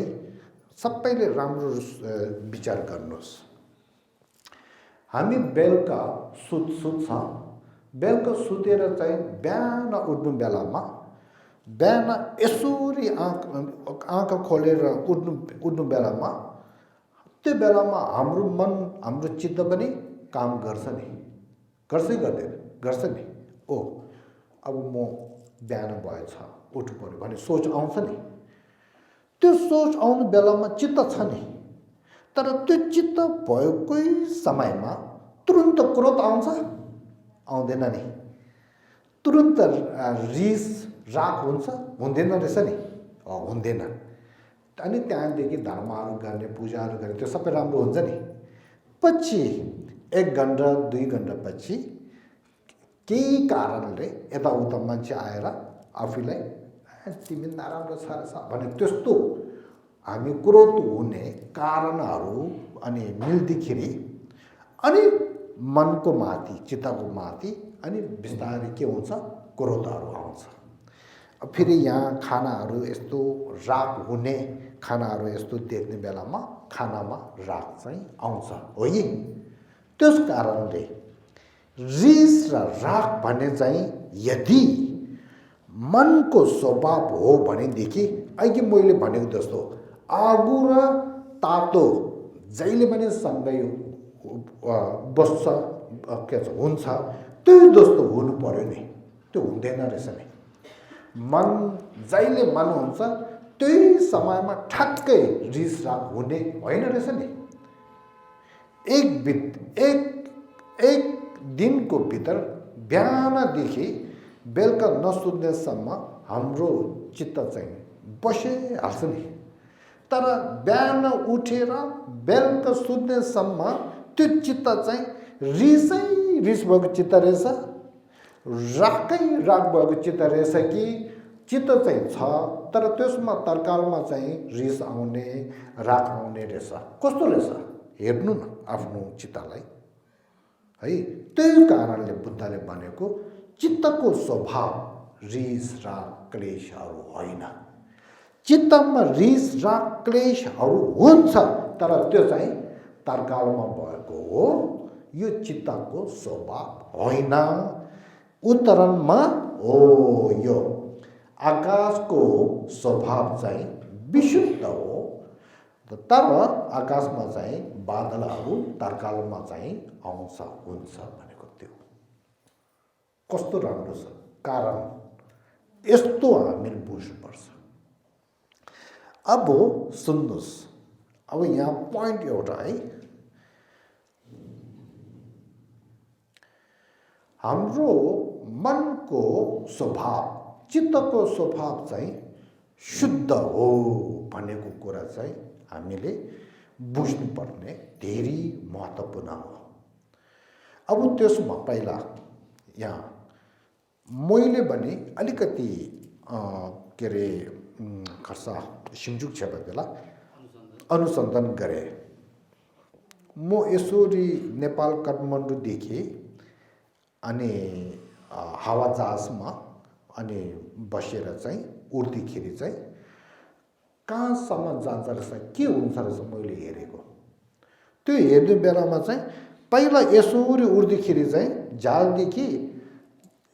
सबैले राम्रो विचार गर्नुहोस्। हामी बेलुका सुत्छ, बेलुका सुतेर चाहिँ बिहान उठ्नु बेलामा, बिहान यसरी आँखा खोलेर उठ्नु बेलामा, त्यो बेलामा हाम्रो मन, हाम्रो चित्त पनि काम गर्छ नि, गर्छ गर्दैन? गर्छ नि। ओ अब म बिहान भएछ उठ्नु पर्यो भने सोच आउँछ नि। त्यो सोच आउनु बेलामा चित्त छ नि, तर त्यो चित्त भएकै समयमा तुरुन्त क्रोध आउँछ? आउँदैन नि। तुरुन्त रिस राग हुन्छ? हुँदैन रहेछ नि, हुँदैन। अनि त्यहाँदेखि धर्महरू गर्ने, पूजाहरू गर्ने, त्यो सबै राम्रो हुन्छ नि। पछि 1 घन्टा 2 घन्टा पछि केही कारणले यताउता मान्छे आएर आफूलाई तिमी नराम्रो छ रहेछ भने त्यस्तो हामी क्रोध हुने कारणहरू अनि मिल्दाखेरि अनि मनको माथि, चित्तको माथि अनि बिस्तारै के हुन्छ, क्रोधहरू आउँछ। फेरि यहाँ खानाहरू यस्तो राग हुने खानाहरू यस्तो देख्ने बेलामा खानामा राग चाहिँ आउँछ हो यी। त्यस कारणले रिस र राग भन्ने चाहिँ यदि मनको स्वभाव हो भनेदेखि अघि मैले भनेको जस्तो आगो र तातो जहिले पनि सँगै बस्छ, के हुन्छ, त्यही जस्तो हुनु पर्यो नि। त्यो हुँदैन रहेछ नि। मन जहिले मन हुन्छ त्यही समयमा ठ्याक्कै रिस राग हुने होइन रहेछ नि। एक दिनको भित्र बिहानदेखि बेलुका नसुत्नेसम्म हाम्रो चित्त चाहिँ बसिहाल्छ नि। तर बिहान उठेर बेलुका सुत्नेसम्म त्यो चित्त चाहिँ रिस भएको चित्त रहेछ, राग भएको चित्त रहेछ कि चित्त चाहिँ छ, तर त्यसमा तर्कालमा चाहिँ रिस आउने, राग आउने रहेछ। कस्तो रहेछ हेर्नु न आफ्नो चित्तलाई है। त्यही कारणले बुद्धले भनेको चित्तको स्वभाव रिस राग क्लेशहरू होइन। चित्तमा रिस राग क्लेशहरू हुन्छ, तर त्यो चाहिँ तर्कालमा भएको हो, यो चित्तको स्वभाव होइन। उत्तरमा हो यो आकाशको स्वभाव चाहिँ विशुद्ध हो, तर आकाशमा चाहिँ बादलहरू तर्कालमा चाहिँ आउँछ हुन्छ भनेको त्यो कस्तो राम्रो छ। कारण यस्तो हामीले बुझ्नुपर्छ। अब सुन्नुहोस्, अब यहाँ पोइन्ट एउटा है, हाम्रो मनको स्वभाव, चित्तको स्वभाव चाहिँ शुद्ध हो भनेको कुरा चाहिँ हामीले बुझ्नुपर्ने धेरै महत्त्वपूर्ण हो। अब त्यसमा पहिला यहाँ मैले भने अलिकति के अरे खर्सा सिमजुक क्षेत्रलाई अनुसन्धान गरेँ। म यसरी नेपाल काठमाडौँदेखि अनि हावाजहाजमा अनि बसेर चाहिँ उड्दाखेरि चाहिँ कहाँसम्म जान्छ रहेछ, के हुन्छ रहेछ मैले हेरेको। त्यो हेर्ने बेलामा चाहिँ पहिला यसरी उड्दाखेरि चाहिँ झालदेखि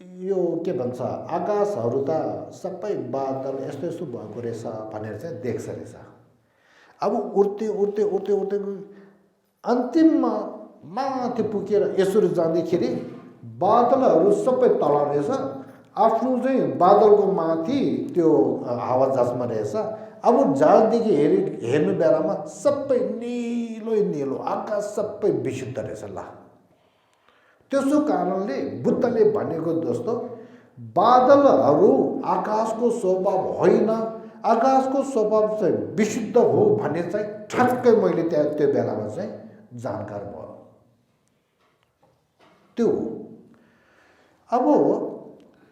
यो के भन्छ आकाशहरू त सबै बादल यस्तो यस्तो भएको रहेछ भनेर चाहिँ देख्छ रहेछ। अब उड्दै उड्दै उड्दै उड्दै अन्तिममा माथि पुगेर यसरी जाँदाखेरि बादलहरू सबै तल रहेछ, आफ्नो चाहिँ बादलको माथि त्यो हावाजहाजमा रहेछ। अब जहाजदेखि हेर्नु बेलामा सबै निलो निलो आकाश सबै विशुद्ध रहेछ। ल त्यसो कारणले बुद्धले भनेको दोस्तो बादलहरू आकाशको स्वभाव होइन, आकाशको स्वभाव चाहिँ विशुद्ध हो भन्ने चाहिँ ठ्याक्कै मैले त्यो बेलामा चाहिँ जानकार भयो। त्यो अब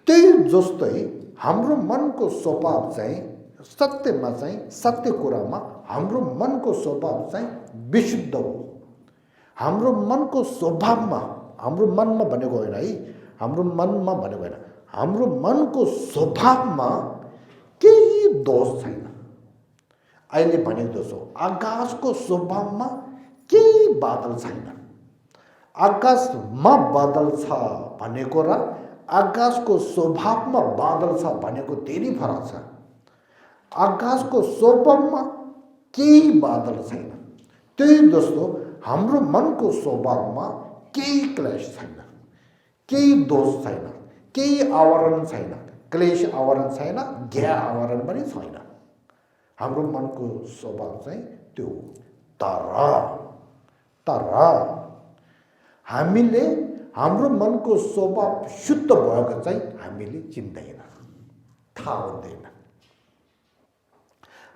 त्यही जस्तै हाम्रो मनको स्वभाव चाहिँ सत्यमा चाहिँ सत्य कुरामा हाम्रो मनको स्वभाव चाहिँ विशुद्ध हो। हाम्रो मनको स्वभावमा, हाम्रो मनमा भनेको होइन है, हाम्रो मनमा भनेको होइन, हाम्रो मनको स्वभावमा केही दोष छैन। अहिले भनेको दोषो आकाशको स्वभावमा केही बादल छैन। आकाशमा बादल छ भनेको र आकाशको स्वभावमा बादल छ भनेको धेरै फरक छ। आकाशको स्वभावमा केही बादल छैन। त्यही जस्तो हाम्रो मनको स्वभावमा केही क्लेश छैन, केही दोष छैन, केही आवरण छैन, क्लेश आवरण छैन, ज्ञा आवरण पनि छैन। हाम्रो मनको स्वभाव चाहिँ त्यो तर हामीले हाम्रो मनको स्वभाव शुद्ध भएको चाहिँ हामीले चिन्दैन, थाहा हुँदैन।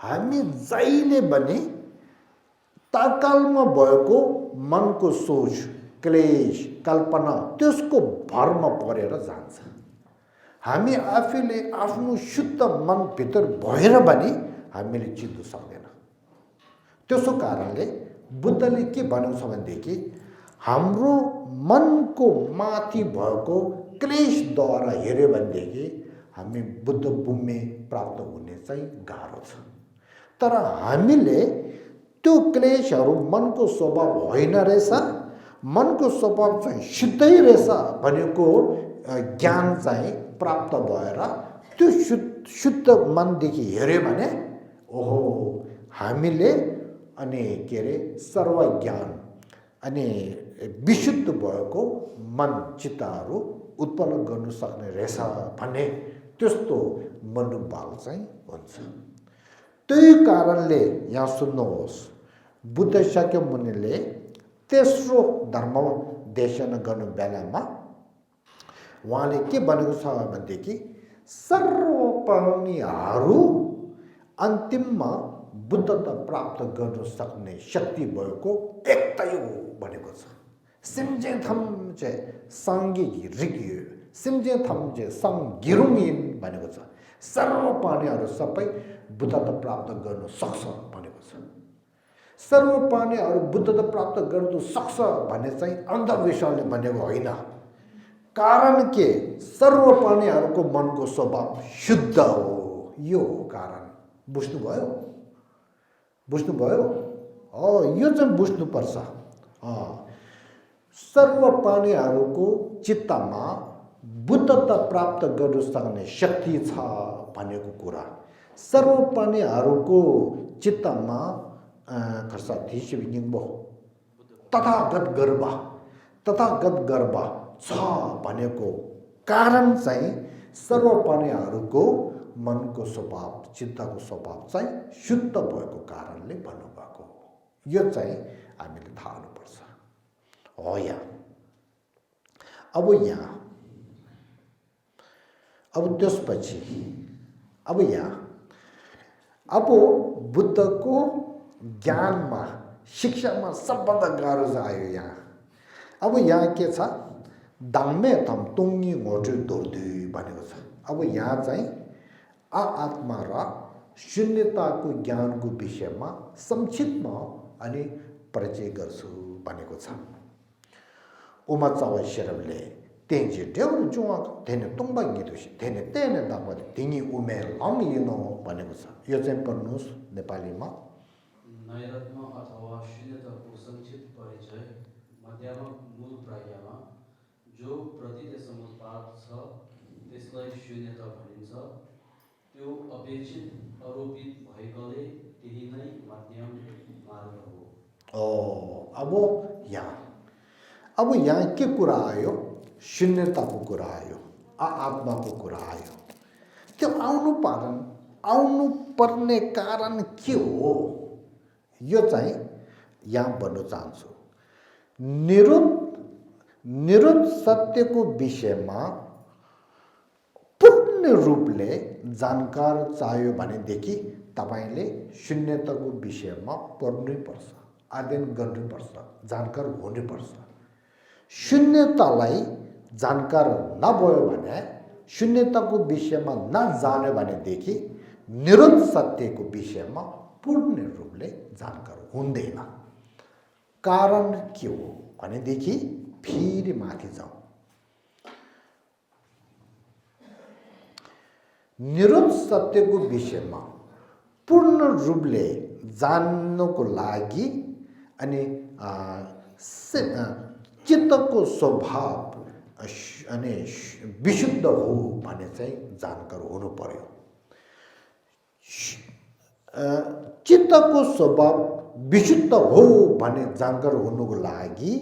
हामी जहिले पनि ताकालमा भएको मनको सोच, क्लेश, कल्पना त्यसको भरमा परेर जान्छ। हामी आफैले आफ्नो शुद्ध मनभित्र भएर पनि हामीले चिन्नु सक्दैन। त्यसो कारणले बुद्धले के भनेको छ भनेदेखि हाम्रो मनको माथि भएको क्लेशद्वारा हेऱ्यो भनेदेखि हामी बुद्ध बुम्मे प्राप्त हुने चाहिँ गाह्रो छ। तर हामीले त्यो क्लेशहरू मनको स्वभाव होइन रहेछ, मनको स्वभाव चाहिँ शुद्धै रहेछ भनेको ज्ञान चाहिँ प्राप्त भएर त्यो शुद्ध मनदेखि हेऱ्यो भने ओहो हामीले अनि के अरे सर्वज्ञान अनि विशुद्ध भएको मन चित्तहरू उत्पन्न गर्नु सक्ने रहेछ भन्ने त्यस्तो मनोभाव चाहिँ हुन्छ। त्यही कारणले यहाँ सुन्नुहोस्, बुद्ध शाक्यमुनिले तेस्रो धर्म देशना गर्नु बेलामा उहाँले के भनेको छ भनेदेखि सर्वप्राणीहरू अन्तिममा बुद्धता प्राप्त गर्न सक्ने शक्ति भएको एकतै हो भनेको छ। सिमजेथम चाहिँ साङ्गी रिग्यो, सिमजेथम चाहिँ सङ्गिरुमिन भनेको छ। सर्वप्राणीहरू सबै बुद्धता प्राप्त गर्न सक्छ भनेको छ। सर्वप्राणीहरू बुद्धता प्राप्त गर्न सक्छ भन्ने चाहिँ अन्धविश्वासले भनेको होइन। कारण के सर्वप्राणीहरूको मनको स्वभाव शुद्ध हो, यो हो कारण। बुझ्नुभयो? बुझ्नुभयो? यो चाहिँ बुझ्नुपर्छ। सर्वप्राणीहरूको चित्तमा बुद्धता प्राप्त गर्न सक्ने शक्ति छ भनेको कुरा, सर्वप्राणीहरूको चित्तमा खर्सा धीश विनिङ्बो तथागत गर्भ छ भनेको कारण चाहिँ सर्वप्राणीहरूको मनको स्वभाव, चित्तको स्वभाव चाहिँ शुद्ध भएको कारणले भन्नुभएको हो। यो चाहिँ हामीले थाहा हुनुपर्छ। हो या अब त्यसपछि अब बुद्धको ज्ञानमा शिक्षामा सबभन्दा गाह्रो चाहिँ आयो यहाँ। अब यहाँ के छ, दाङ्मे थम तुङ्गी घोटु दोर्दु भनेको छ। अब यहाँ चाहिँ आत्मा र शून्यताको ज्ञानको विषयमा संक्षिप्तमा अनि परिचय गर्छु भनेको छ। उमा चावा शेरबले तेन्जे ढेउरो जुवा धेने तुङ्बा गीतोसी धेने तेने दापले तिङी उमे लङ लिनो भनेको छ। यो चाहिँ पढ्नुहोस् नेपालीमा। नैरत्म अथवा शून्यताको संक्षिप्त परिचय मध्यमा मूल प्रायमा जो प्रतीत समुत्पाद छ त्यसलाई शून्यता भनिन्छ। त्यो अपेक्षित आरोपित भएकोले त्यही नै मध्यम मार्ग हो। अब यहाँ के कुरा आयो? शून्यताको कुरा आयो, आत्माको कुरा आयो। त्यो आउनु पर्ने कारण के हो? यो चाहिँ यहाँ भन्न चाहन्छु। निरुद्ध सत्यको विषयमा पूर्ण रूपले जानकार चाहियो भनेदेखि तपाईले शून्यताको विषयमा पढ्नैपर्छ, अध्ययन गर्नुपर्छ, जानकार हुनुपर्छ। शून्यतालाई जानकार नभयो भने, शून्यताको विषयमा नजान्यो भनेदेखि निरुद्ध सत्यको विषयमा पूर्ण रूपले जानकार हुँदैन। कारण के हो भनेदेखि फेरि माथि जाउँ। निरुद्ध सत्यको विषयमा पूर्ण रूपले जान्नको लागि अनि चित्तको स्वभाव अनि विशुद्ध हो भने चाहिँ जानकार हुनु पर्यो। चित्तको स्वभाव विशुद्ध हो भने जानकार हुनुको लागि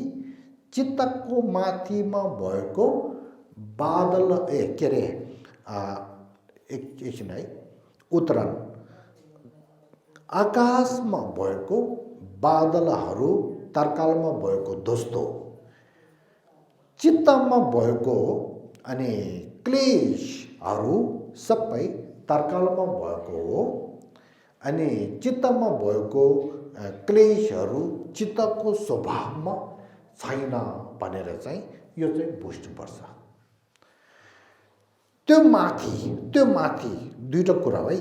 चित्तको माथिमा भएको बादल के अरे एकछिन है, उत्तरण आकाशमा भएको बादलहरू तर्कालमा भएको दोस्तो, चित्तमा भएको अनि क्लेशहरू सबै तर्कालमा भएको हो अनि चित्तमा भएको क्लेशहरू चित्तको स्वभावमा छैन भनेर चाहिँ यो चाहिँ बुझ्नुपर्छ। त्यो माथि दुईटा कुरा है।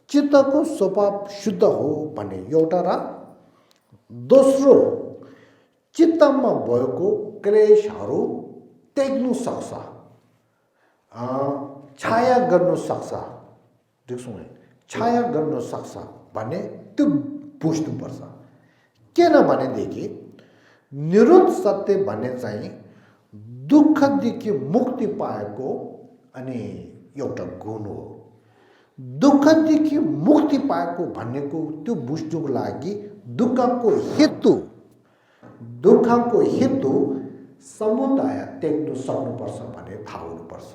चित्तको स्वभाव शुद्ध हो भन्ने एउटा र दोस्रो चित्तमा भएको क्लेशहरू त्याग्नु सक्छ, छाया गर्नु सक्छ, छाया गर्न सक्छ भन्ने त्यो बुझ्नुपर्छ। किनभनेदेखि निरुद्ध सत्य भन्ने चाहिँ दुःखदेखि मुक्ति पाएको अनि एउटा गुण हो। दुःखदेखि मुक्ति पाएको भन्नेको त्यो बुझ्नुको लागि दुःखको हेतु समुदाय त्याग्नु सक्नुपर्छ भन्ने थाहा हुनुपर्छ।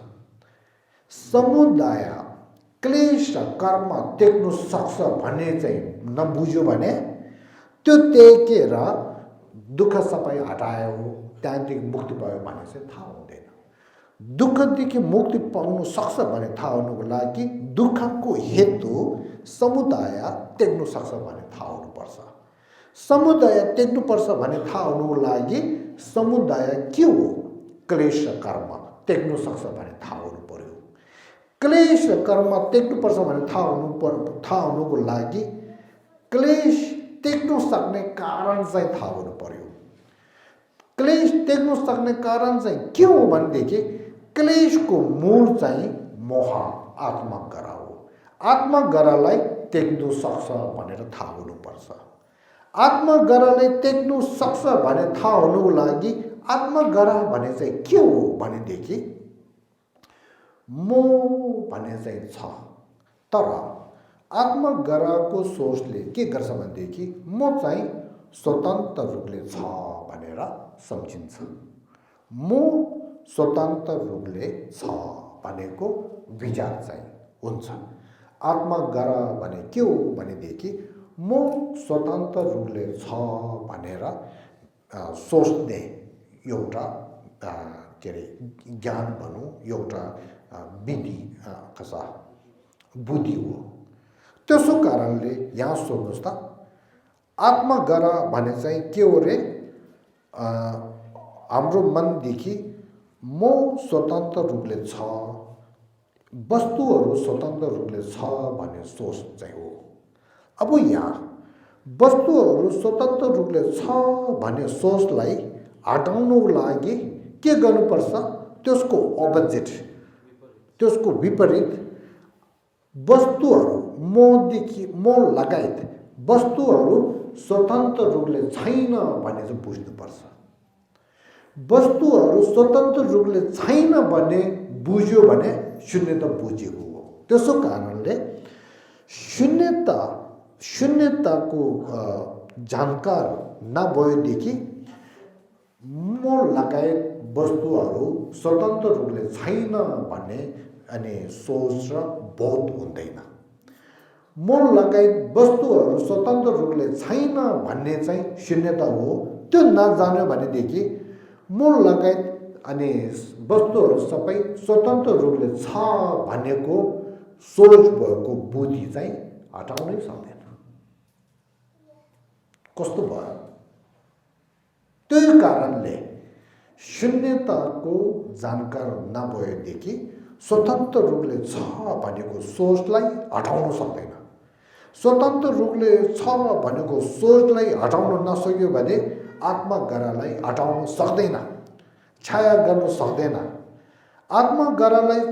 समुदाय क्लेश कर्म त्याग्नु सक्छ भन्ने चाहिँ नबुझ्यो भने त्यो त्यागेर दुःख सबै हटायो त्यहाँदेखि मुक्ति पायो भने चाहिँ थाहा हुँदैन। दुःखदेखि मुक्ति पाउनु सक्छ भने थाहा हुनुको लागि दुःखको हेतु समुदाय त्याग्नु सक्छ भने थाहा हुनुपर्छ। समुदाय त्याग्नुपर्छ भने थाहा हुनुको लागि समुदाय के हो, क्लेश कर्म त्याग्नु सक्छ भने थाहा हुनु पर्यो। क्लेश कर्म त्याग्नुपर्छ भने थाहा हुनुको लागि क्लेश त्याग्नु सक्ने कारण चाहिँ थाहा हुनु पर्यो। क्लेश त्याग्नु सक्ने कारण चाहिँ के हो भनेदेखि क्लेशको मूल चाहिँ मोह, आत्मग्रह हो। आत्मग्रहलाई त्याग्नु सक्छ भनेर थाहा हुनुपर्छ। आत्मग्रहलाई त्याग्नु सक्छ भने थाहा हुनुको लागि आत्मग्रह भने चाहिँ के हो भनेदेखि मोह भन्ने चाहिँ छ, तर आत्मग्रहको सोचले के गर्छ भनेदेखि म चाहिँ स्वतन्त्र रूपले छ भनेर सम्झिन्छ। म स्वतन्त्र रूपले छ भनेको विचार चाहिँ हुन्छ। आत्मग्रह भने के हो भनेदेखि म स्वतन्त्र रूपले छ भनेर सोच्ने एउटा के अरे ज्ञान भनौँ, एउटा विधि कसा बुद्धि हो। त्यसो कारणले यहाँ सोध्नुहोस् त, आत्मग्रह भने चाहिँ के हो रे? हाम्रो मनदेखि म स्वतन्त्र रूपले छ, वस्तुहरू स्वतन्त्र रूपले छ भन्ने सोच चाहिँ हो। अब यहाँ वस्तुहरू स्वतन्त्र रूपले छ भन्ने सोचलाई हटाउनुको लागि के गर्नुपर्छ? त्यसको अपोजिट, त्यसको विपरीत वस्तुहरू म लगायत वस्तुहरू स्वतन्त्र रूपले छैन भन्ने चाहिँ बुझ्नुपर्छ। वस्तुहरू स्वतन्त्र रूपले छैन भन्ने बुझ्यो भने शून्यता बुझेको हो। त्यसो कारणले शून्यताको जानकार नभएदेखि म लगायत वस्तुहरू स्वतन्त्र रूपले छैन भन्ने अनि सोच र बोध हुँदैन। म लगायत वस्तुहरू स्वतन्त्र रूपले छैन भन्ने चाहिँ शून्यता हो। त्यो नजान्यो भनेदेखि म लगायत अनि वस्तुहरू सबै स्वतन्त्र रूपले छ भनेको सोच भएको बुद्धि चाहिँ हटाउनै सक्दैन। कस्तो भयो? त्यही कारणले शून्यताको जानकार नभएदेखि स्वतन्त्र रूपले छ भनेको सोचलाई हटाउन सक्दैन। स्वतन्त्र रूपले छ भनेको सोचलाई हटाउन नसक्यो भने आत्मगरालाई हटाउन सक्दैन, छाया गर्न सक्दैन। आत्मगरालाई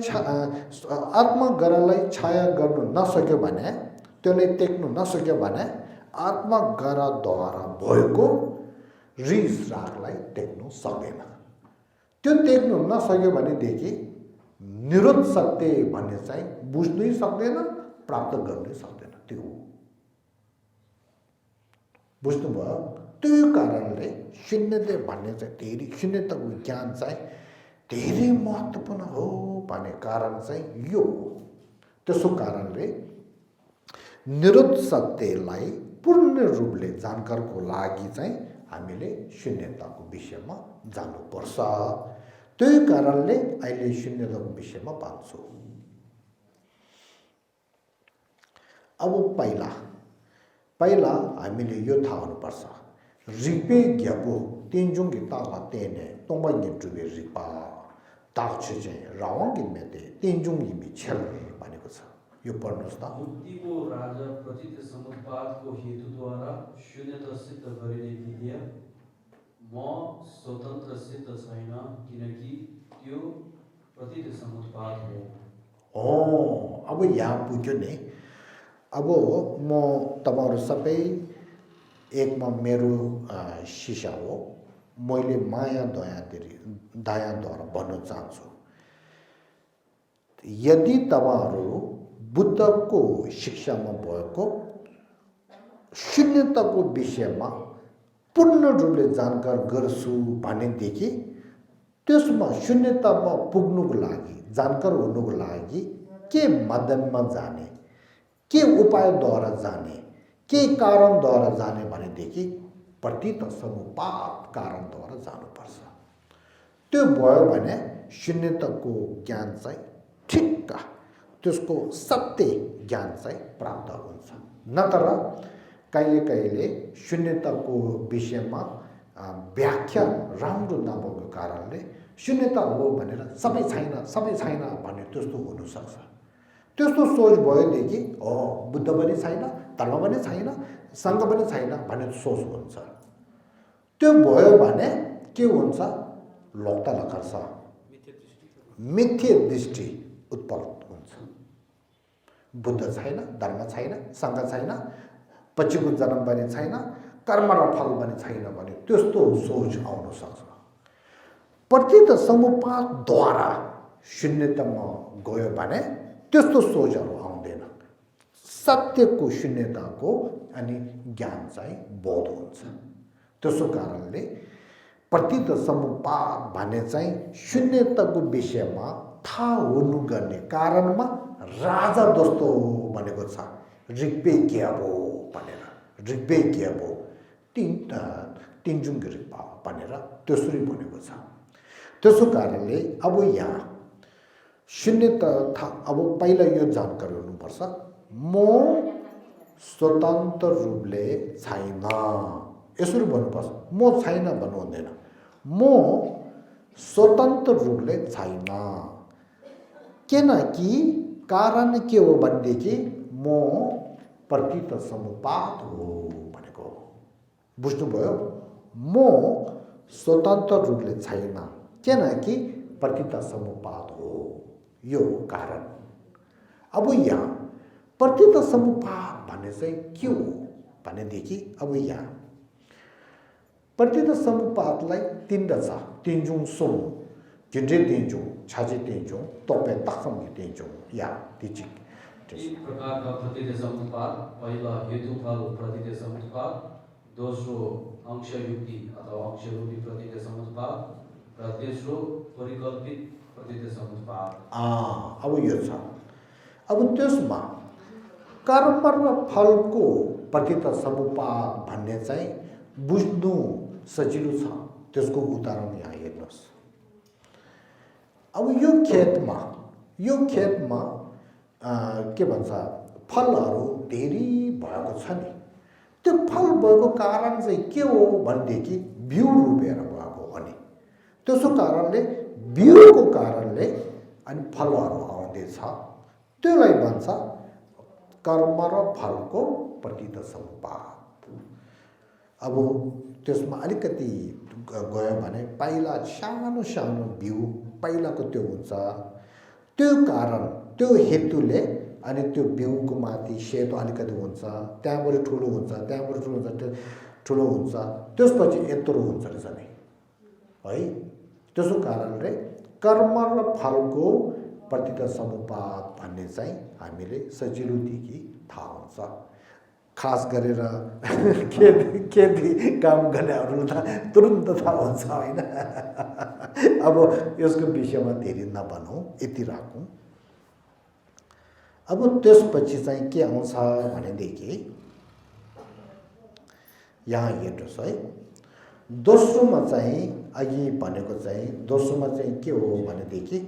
छाया गर्न नसक्यो भने, त्यसलाई टेक्नु नसक्यो भने आत्मगराद्वारा भएको रिस रागलाई टेक्नु सक्दैन। त्यो टेक्नु नसक्यो भनेदेखि निरोध सत्य भन्ने चाहिँ बुझ्नै सक्दैन, प्राप्त गर्नै सक्दैन। त्यो हो, बुझ्नुभयो? त्यही कारणले शून्यता भन्ने चाहिँ धेरै, शून्यताको ज्ञान चाहिँ धेरै महत्त्वपूर्ण हो भन्ने कारण चाहिँ यो हो। त्यसो कारणले निरोध सत्यलाई पूर्ण रूपले जानकारको लागि चाहिँ हामीले शून्यताको विषयमा जानुपर्छ। त्यही कारणले अहिले शून्यताको विषयमा भन्छु। अब पहिला हामीले यो थाहा हुनुपर्छ, रिपे ग्याबो तेन्जुङ ताला तेने तोम्बाङ्गे जुबे रिपा ताक्छु चाहिँ रावाङ्गे मेते तेन्जुङ लिमि छेल भनेको छ। यो पढ्नुहोस् त। मुक्तिको राजा प्रतीत समुत्पादको हेतुद्वारा शून्यता सिद्ध गरिने विधेय म स्वतन्त्र सिद्ध छैन, किनकि त्यो प्रतीत समुत्पाद हो। अब यहाँ पुग्यो नि। अब म तपाईहरु सबै एकमा मेरो शिष्य हो। मैले माया दयाद्वारा भन्न चाहन्छु, यदि तपाईहरु बुद्धको शिक्षामा भएको शून्यताको विषयमा पूर्ण रूपले जानकार गर्छु भनेदेखि त्यसमा शून्यतामा पुग्नुको लागि, जानकार हुनुको लागि के माध्यममा जाने, के उपायद्वारा जाने, के कारणद्वारा जाने भनेदेखि प्रतीत समुत्पाद कारणद्वारा जानुपर्छ। त्यो भयो भने शून्यताको ज्ञान चाहिँ ठिक्क, त्यसको सत्य ज्ञान चाहिँ प्राप्त हुन्छ। नत्र कहिले शून्यताको विषयमा व्याख्या राम्रो नभएको कारणले शून्यता हो भनेर सबै छैन भन्ने त्यस्तो हुनसक्छ। त्यस्तो सोच भएदेखि बुद्ध पनि छैन, धर्म पनि छैन, सङ्घ पनि छैन भन्ने सोच हुन्छ। त्यो भयो भने के हुन्छ? लोकता लखर्छ, मिथ्या दृष्टि उत्पन्न हुन्छ। बुद्ध छैन, धर्म छैन, सङ्घ छैन, पछिको जन्म पनि छैन, कर्म र फल पनि छैन भने त्यस्तो सोच आउन सक्छ। प्रतीत समुत्पादद्वारा शून्यतामा गयो भने त्यस्तो सोचहरू आउँदैन। सत्यको शून्यताको अनि ज्ञान चाहिँ बोध हुन्छ। त्यसो कारणले प्रतीत समुत्पाद भन्ने चाहिँ शून्यताको विषयमा थाहा हुनु गर्ने कारणमा राजा जस्तो भनेको छ। रिक्पे ग्याबो भनेर, रिक्पे ग्याबो तिनजुङ रिपा भनेर त्यसरी भनेको छ। त्यसो कारणले अब यहाँ शून्यता अब पहिला यो जानकारी हुनुपर्छ, म स्वतन्त्र रूपले छैन, यसरी भन्नुपर्छ। म छैन भन्नु हुँदैन, म स्वतन्त्र रूपले छैन। किनकि कारण के हो भनेदेखि म प्रतीत समुत्पाद हो भनेको। बुझ्नुभयो? म स्वतन्त्र रूपले छैन किनकि प्रतीत समुत्पाद हो, यो कारण। अब यहाँ प्रतीत समुत्पाद भन्ने चाहिँ के हो भनेदेखि अब यहाँ प्रतीत समुत्पादलाई तीनवटा छ। तिनजुङ सुम गिन्जे तिनजुङ छाजे तिनजुङ तोपे तखम तिनजुङ या तिचिक तीन प्रकार का प्रतिदेय समुत्पाद पहला हेतुफल प्रतिदेय समुत्पाद दोस्रो अंश युक्ति अथवा अंश रूपी प्रतिदेय समुत्पाद र तेस्रो परिकल्पित प्रतिदेय समुत्पाद अब यो छ अब त्यसमा कर्म र फलको प्रतित समुपाद भन्ने चाहिँ बुझ्नु सजिलो छ त्यसको उदाहरण यहाँ हेर्नुहोस् अब यो खेतमा के भन्छ फलहरू धेरै भएको छ नि त्यो फल भएको कारण चाहिँ के हो भनेदेखि बिउ रोपेर भएको हो नि त्यसो कारणले बिउको कारणले अनि फलहरू आउँदैछ त्यसलाई भन्छ कर्म र फलको प्रतित समुपाद अब त्यसमा अलिकति गयो भने पहिला सानो सानो बिउ पहिलाको त्यो हुन्छ त्यो कारण त्यो हेतुले अनि त्यो बिउको माथि सेतो अलिकति हुन्छ त्यहाँबाट ठुलो हुन्छ त्यहाँबाट ठुलो हुन्छ ठुलो हुन्छ त्यसपछि यत्रो हुन्छ रहेछ नि है त्यसो कारणले कर्म र फलको प्रतित समुपाद भन्ने चाहिँ हामीले सजिलोदेखि थाहा हुन्छ खास गरेर खेती काम गर्नेहरूलाई त तुरुन्त थाहा हुन्छ होइन अब यसको विषयमा धेरै नभनौँ यति राखौँ अब त्यसपछि चाहिँ के आउँछ भनेदेखि यहाँ हेर्नुहोस् है दोस्रोमा चाहिँ अघि भनेको चाहिँ दोस्रोमा चाहिँ के हो भनेदेखि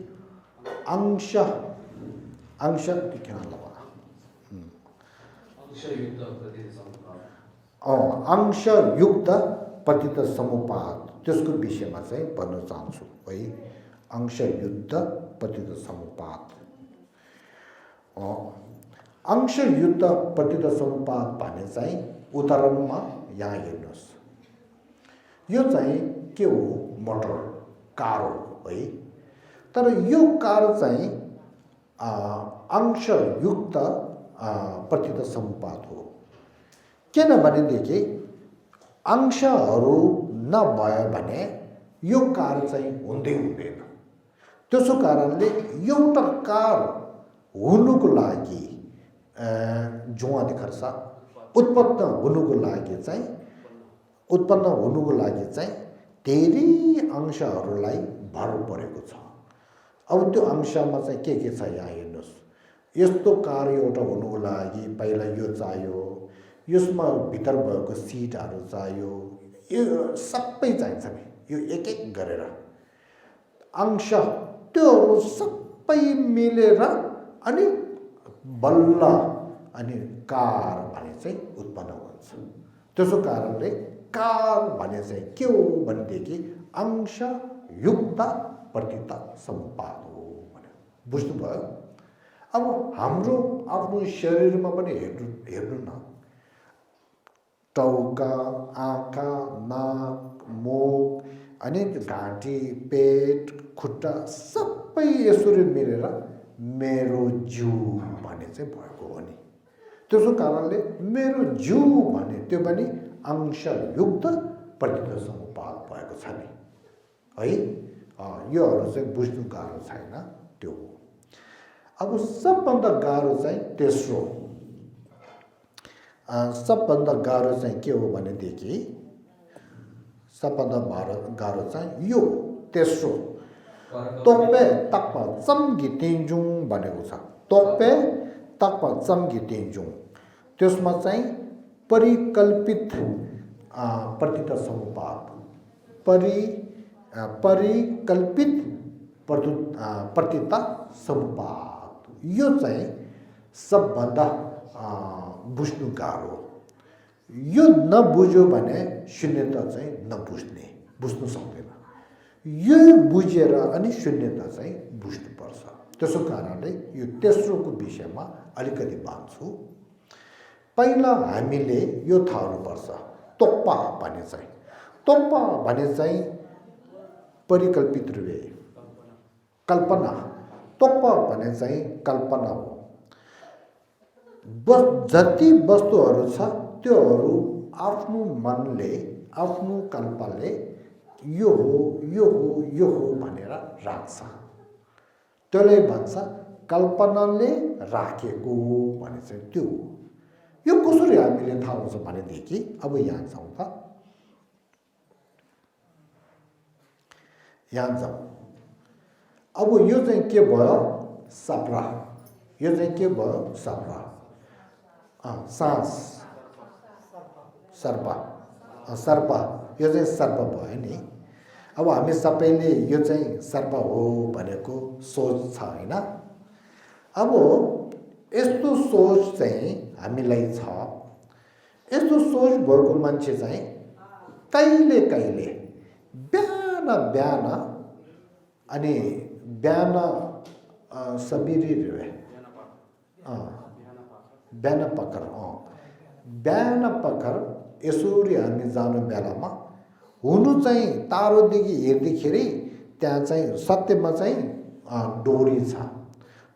अंश किन लगा अंशयुक्त प्रतित समुपाद त्यसको विषयमा चाहिँ भन्न चाहन्छु है अंशयुक्त प्रतित समुपाद अंशयुक्त प्रतित समुपाद भन्ने चाहिँ उदाहरणमा यहाँ हेर्नुहोस् यो चाहिँ के हो मोटर कार हो है तर यो कार चाहिँ अंशयुक्त प्रतित समुपाद हो किनभनेदेखि अंशहरू नभयो भने यो कार चाहिँ हुँदै हुँदैन त्यसो कारणले एउटा कार हुनुको लागि जुवादी खर्च उत्पन्न हुनुको लागि चाहिँ धेरै अंशहरूलाई भर परेको छ अब त्यो अंशमा चाहिँ के छ यहाँ हेर्नुहोस् यस्तो कार एउटा हुनुको लागि पहिला यो चाहियो यसमा भित्र भएको सिटहरू चाहियो यो सबै चाहिन्छ नि यो एक एक गरेर अंश त्योहरू सबै मिलेर अनि बल्ल अनि कार भने चाहिँ उत्पन्न हुन्छ त्यसो कारणले कार भने चाहिँ के हो भनेदेखि अंशयुक्त प्रतित समुपाद हो भने बुझ्नुभयो अब हाम्रो आफ्नो शरीरमा पनि हेर्नु न टाउका आँखा नाक मुख अनि घाँटी पेट खुट्टा सबै यसरी मिलेर मेरो जिउ भन्ने चाहिँ भएको हो नि त्यसो कारणले मेरो जिउ भने त्यो पनि अंशयुक्त प्रतित समुपाद भएको छ नि है योहरू चाहिँ बुझ्नु गाह्रो छैन त्यो हो अब सबभन्दा गाह्रो चाहिँ तेस्रो सबभन्दा गाह्रो चाहिँ के हो भनेदेखि सबभन्दा गाह्रो चाहिँ यो तेस्रो तोपे तक्पा चम्गी तेन्जुङ भनेको छ तोपे तक्पा चम्गी तेन्जुङ त्यसमा चाहिँ परिकल्पित प्रतित समुपाद परिकल्पित प्रतित समुपाद यो चाहिँ सबभन्दा बुझ्नु गाह्रो यो नबुझ्यो भने शून्यता चाहिँ बुझ्नु सक्दैन यो बुझेर अनि शून्यता चाहिँ बुझ्नुपर्छ त्यसो कारणले यो तेस्रोको विषयमा अलिकति भन्छु पहिला हामीले यो थाहा हुनुपर्छ तोप्पा भने चाहिँ परिकल्पित रूपे कल्पना तोप्पा भने चाहिँ कल्पना हो जति वस्तुहरू छ त्योहरू आफ्नो मनले आफ्नो कल्पनाले यो हो भनेर राख्छ। त्यसले भन्छ कल्पनाले राखेको भने चाहिँ त्यो हो। यो कसरी हामीले थाहा हुन्छ भनेदेखि अब यहाँ जाउँ त, यहाँ जाउँ। अब यो चाहिँ के भयो? सप्रा। यो चाहिँ के भयो? सप्रा। साँस, सर्प, यो चाहिँ सर्प भयो नि। अब हामी सबैले यो चाहिँ सर्प हो भनेको सोच छ होइन? अब यस्तो सोच चाहिँ हामीलाई छ। यस्तो सोच भएको मान्छे चाहिँ कहिले कहिले बिहान अनि बिहान सबेरै बिहान पखर यसरी हामी जानु बेलामा हुनु चाहिँ टाढोदेखि हेर्दाखेरि त्यहाँ चाहिँ सत्यमा चाहिँ डोरी छ,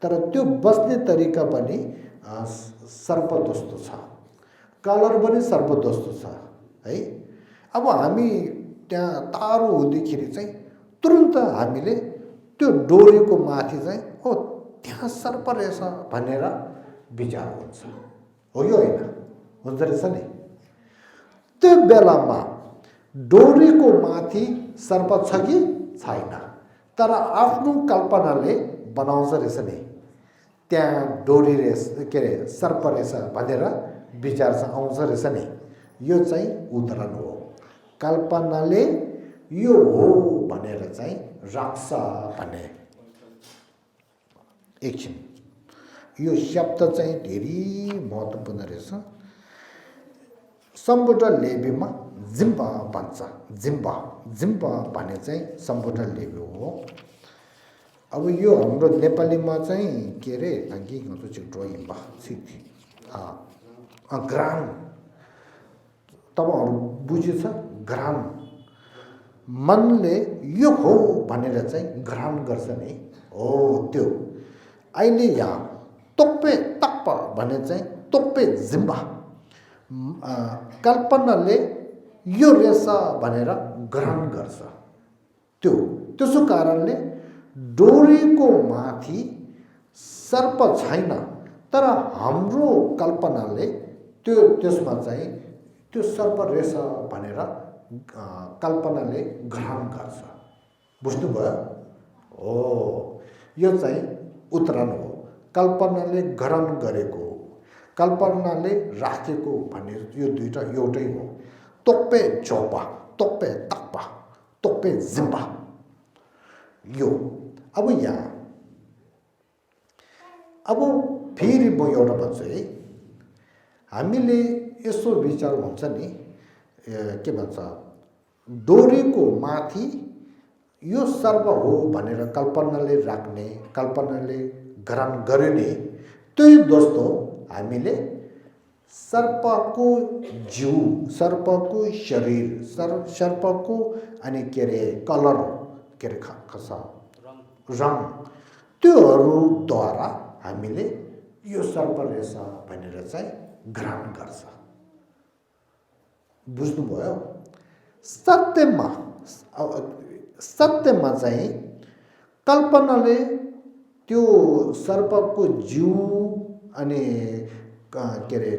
तर त्यो बस्ने तरिका पनि सर्प जस्तो छ, कलर पनि सर्प जस्तो छ है। अब हामी त्यहाँ टाढो हुँदाखेरि चाहिँ तुरुन्त हामीले त्यो डोरीको माथि चाहिँ हो त्यहाँ सर्प रहेछ भनेर विचार हुन्छ, हो यो होइन? हुन्छ रहेछ नि। त्यो बेलामा डोरीको माथि सर्प छ कि छैन, तर आफ्नो कल्पनाले बनाउँछ रहेछ नि त्यहाँ डोरी रहेछ, के अरे सर्प रहेछ भनेर विचार चाहिँ आउँछ रहेछ नि। यो चाहिँ उदाहरण हो। कल्पनाले यो हो भनेर चाहिँ राख्छ भने। एकछिन, यो शब्द चाहिँ धेरै महत्त्वपूर्ण रहेछ। सम्बोटा लेबीमा जिम्बा भन्छ। जिम्बा भने चाहिँ सम्बोटा लेबी हो। अब यो हाम्रो नेपालीमा चाहिँ के अरे ताकि ड्रइङमा ग्राम तपाईँहरू बुझेछ? ग्राम मनले यो हो भनेर चाहिँ ग्रहण गर्छ नि, हो त्यो। अहिले यहाँ तोप्पे तप्प भने चाहिँ तोप्पे जिम्बा कल्पनाले यो रहेछ भनेर ग्रहण गर्छ त्यो। त्यसो कारणले डोरीको माथि सर्प छैन, तर हाम्रो कल्पनाले त्यसमा चाहिँ त्यो सर्प रहेछ भनेर कल्पनाले ग्रहण गर्छ। बुझ्नुभयो? हो, यो चाहिँ उदाहरण हो। कल्पनाले ग्रहण गरेको, कल्पनाले राखेको भन्ने यो दुईटा एउटै हो। तोप्पे चोपा, तोप्पे तप्पा, तोप्पे जिम्बा यो। अब यहाँ अब फेरि म एउटा भन्छु है, हामीले यसो विचार हुन्छ नि, के भन्छ, डोरीको माथि यो सर्प हो भनेर कल्पनाले राख्ने, कल्पनाले ग्रहण गर्ने, त्यही जस्तो हामीले सर्पको जिउ, सर्पको शरीर, सर्पको अनि के अरे कलर, के अरे रङ, त्योहरूद्वारा हामीले यो सर्प रहेछ भनेर चाहिँ ग्रहण गर्छ। बुझ्नुभयो? सत्यमा चाहिँ कल्पनाले त्यो सर्पको जिउ अनि के अरे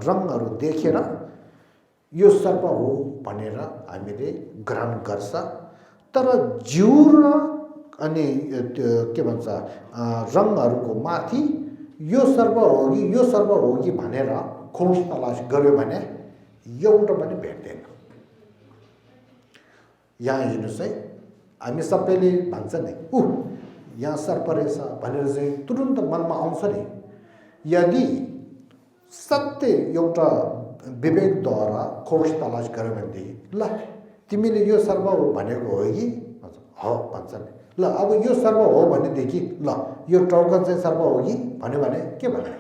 रङहरू देखेर यो सर्प हो भनेर हामीले ग्रहण गर्छ। तर जिउ र अनि त्यो के भन्छ रङहरूको माथि यो सर्प हो कि यो सर्प हो कि भनेर खोज तलास गर्यो भने एउटा पनि भेट्दैन। यहाँ हेर्नुहोस् है, हामी सबैले भन्छ नि यहाँ सर्प रहेछ भनेर चाहिँ तुरुन्त मनमा आउँछ नि। यदि सत्य एउटा विवेकद्वारा खोज तलास गर्यो भनेदेखि ल तिमीले यो सर्प हो भनेको हो कि हो भन्छ नि। ल अब यो सर्प हो भनेदेखि ल यो टाउका चाहिँ सर्प हो कि भन्यो भने के भन्ने?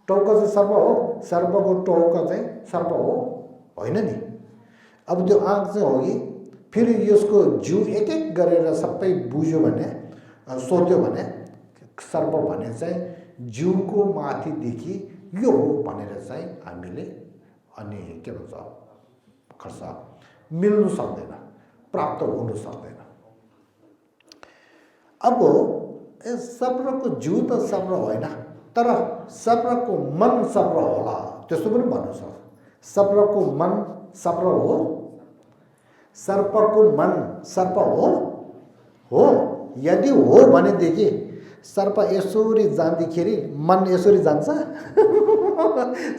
टाउका चाहिँ सर्प हो, सर्पको टाउका चाहिँ सर्प हो, होइन नि। अब त्यो आँख चाहिँ हो कि, फेरि यसको जिउ एक एक गरेर सबै बुझ्यो भने, सोध्यो भने सर्प भने चाहिँ जिउको माथिदेखि यो हो भनेर चाहिँ हामीले अनि के भन्छ खर्च मिल्नु सक्दैन, प्राप्त हुनु सक्दैन। अब सर्पको जिउ त सर्प होइन, तर सर्पको मन सर्प होला, त्यस्तो पनि भन्नु सक्छ। सर्पको मन सर्प हो, सर्पको मन सर्प हो। यदि हो भनेदेखि सर्प यसरी जाँदाखेरि मन यसरी जान्छ?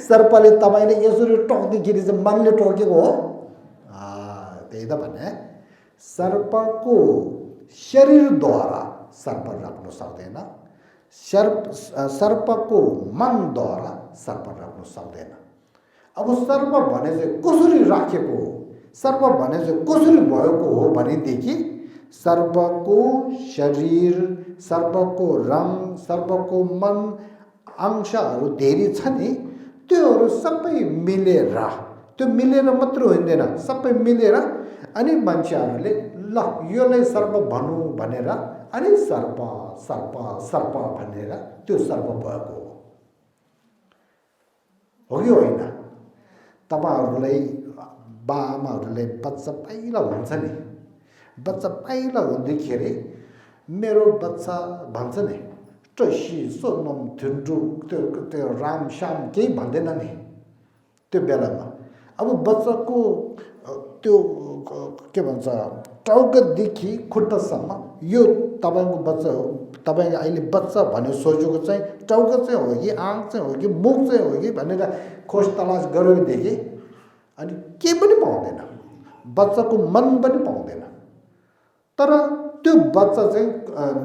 सर्पले तपाईँले यसरी टोक्दाखेरि चाहिँ मनले टोकेको हो? त्यही त भने सर्पको शरीरद्वारा सर्प राख्नु सक्दैन, सर्पको मनद्वारा सर्प राख्नु सक्दैन। अब सर्प भने चाहिँ कसरी राखेको हो, सर्प भने चाहिँ कसरी भएको हो भनेदेखि सर्पको शरीर, सर्पको रङ, सर्पको मन अंशहरू धेरै छ नि, त्योहरू सबै मिलेर, त्यो मिलेर मात्र हुँदैन, सबै मिलेर अनि मान्छेहरूले ल योलाई सर्प भनौँ भनेर अनि सर्प सर्प सर्प भनेर त्यो सर्प भएको हो कि होइन? तपाईँहरूलाई बाआमाहरूलाई बच्चा पहिला हुन्छ नि, बच्चा पहिला हुँदाखेरि मेरो बच्चा भन्छ नि टसी सोनम थुन्डु, त्यो राम श्याम केही भन्दैन नि त्यो बेलामा। अब बच्चाको त्यो के भन्छ टाउकोदेखि खुट्टासम्म यो तपाईँको बच्चा हो, तपाईँको अहिले बच्चा भनेर सोचेको चाहिँ टाउको चाहिँ हो कि आँख चाहिँ हो कि मुख चाहिँ हो कि भनेर खोज तलास गरेदेखि अनि के पनि पाउँदैन, बच्चाको मन पनि पाउँदैन। तर त्यो बच्चा चाहिँ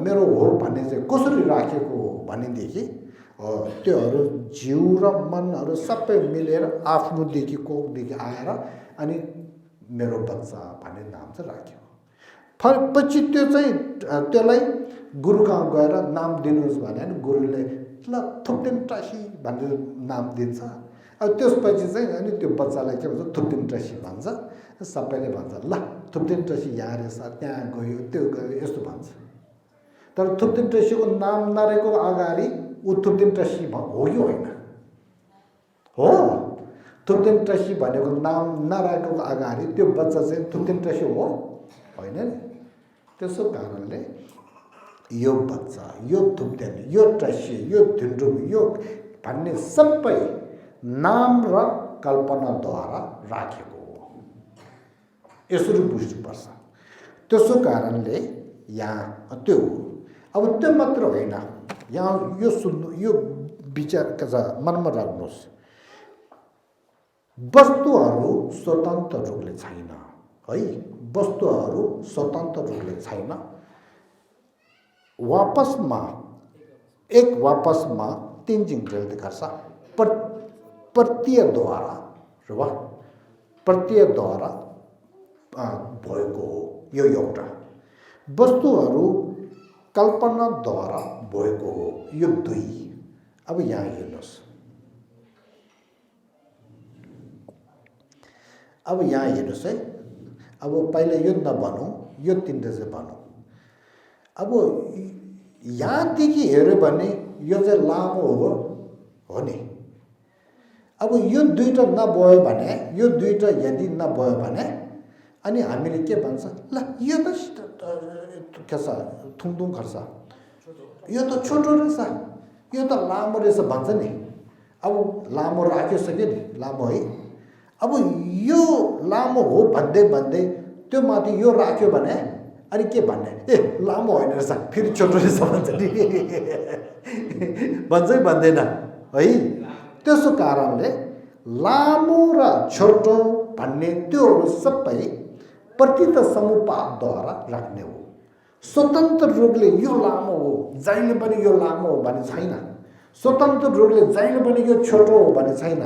मेरो हो भन्ने चाहिँ कसरी राखेको हो भनेदेखि त्योहरू जिउ र मनहरू सबै मिलेर आफ्नोदेखि कोखदेखि आएर अनि मेरो बच्चा भन्ने नाम चाहिँ राख्यो। पछि त्यो चाहिँ त्यसलाई गुरु कहाँ गएर नाम दिनुहोस् भने गुरुले ल थुप्टिम टासी भनेर नाम दिन्छ। अब त्यसपछि चाहिँ अनि त्यो बच्चालाई के भन्छ थुप्टिम टासी भन्छ, सबैले भन्छ ल थुप्टिम टासी यहाँ रहेछ, त्यहाँ गयो, त्यो गयो, यस्तो भन्छ। तर थुप्टिम टासीको नाम नरहेको अगाडि ऊ थुप्टिम टासी हो कि होइन? हो। थुप्टिम टासी भनेको नाम नरहेको अगाडि त्यो बच्चा चाहिँ थुप्टिम टासी हो होइन नि? त्यसो कारणले यो बच्चा, यो थुप्टेन, यो टासी, यो ढुन्डुम, यो भन्ने सबै नाम र कल्पनाद्वारा राखेको हो, यसरी बुझ्नुपर्छ। त्यसो कारणले यहाँ त्यो अब त्यो मात्र होइन, यहाँ यो सुन्नु, यो विचार के छ मनमा राख्नुहोस्, वस्तुहरू स्वतन्त्र रूपले छैन है, वस्तुहरू स्वतन्त्र रूपले छैन। वापसमा तीन जिंगल गर्छ, प्रत्ययद्वारा र प्रत्ययद्वारा भएको हो यो एउटा, वस्तुहरू कल्पनाद्वारा भएको हो यो दुई। अब यहाँ हेर्नुहोस्, अब यहाँ हेर्नुहोस् है, अब पहिला यो नभनौँ, यो तिनवटा चाहिँ भनौँ। अब यहाँदेखि हेऱ्यो भने यो चाहिँ लामो हो नि। अब यो दुईवटा नभयो भने, यो दुईवटा यदि नभयो भने अनि हामीले के भन्छ, ल यो त के छ थुङथुङ खर्छ, यो त छोटो रहेछ, यो त लामो रहेछ भन्छ नि। अब लामो राखिसक्यो नि, लामो है। अब यो लामो हो भन्दै भन्दै त्यो माथि यो राख्यो भने अनि के भन्ने, ए लामो होइन रहेछ फेरि छोटो रहेछ भन्छ नि भन्छ कि भन्दैन है? त्यसो कारणले लामो र छोटो भन्ने त्योहरू सबै प्रतीत समुपातद्वारा राख्ने हो। स्वतन्त्र रूपले यो लामो हो, जहिले पनि यो लामो हो भन्ने छैन। स्वतन्त्र रूपले जहिले पनि यो छोटो हो भन्ने छैन।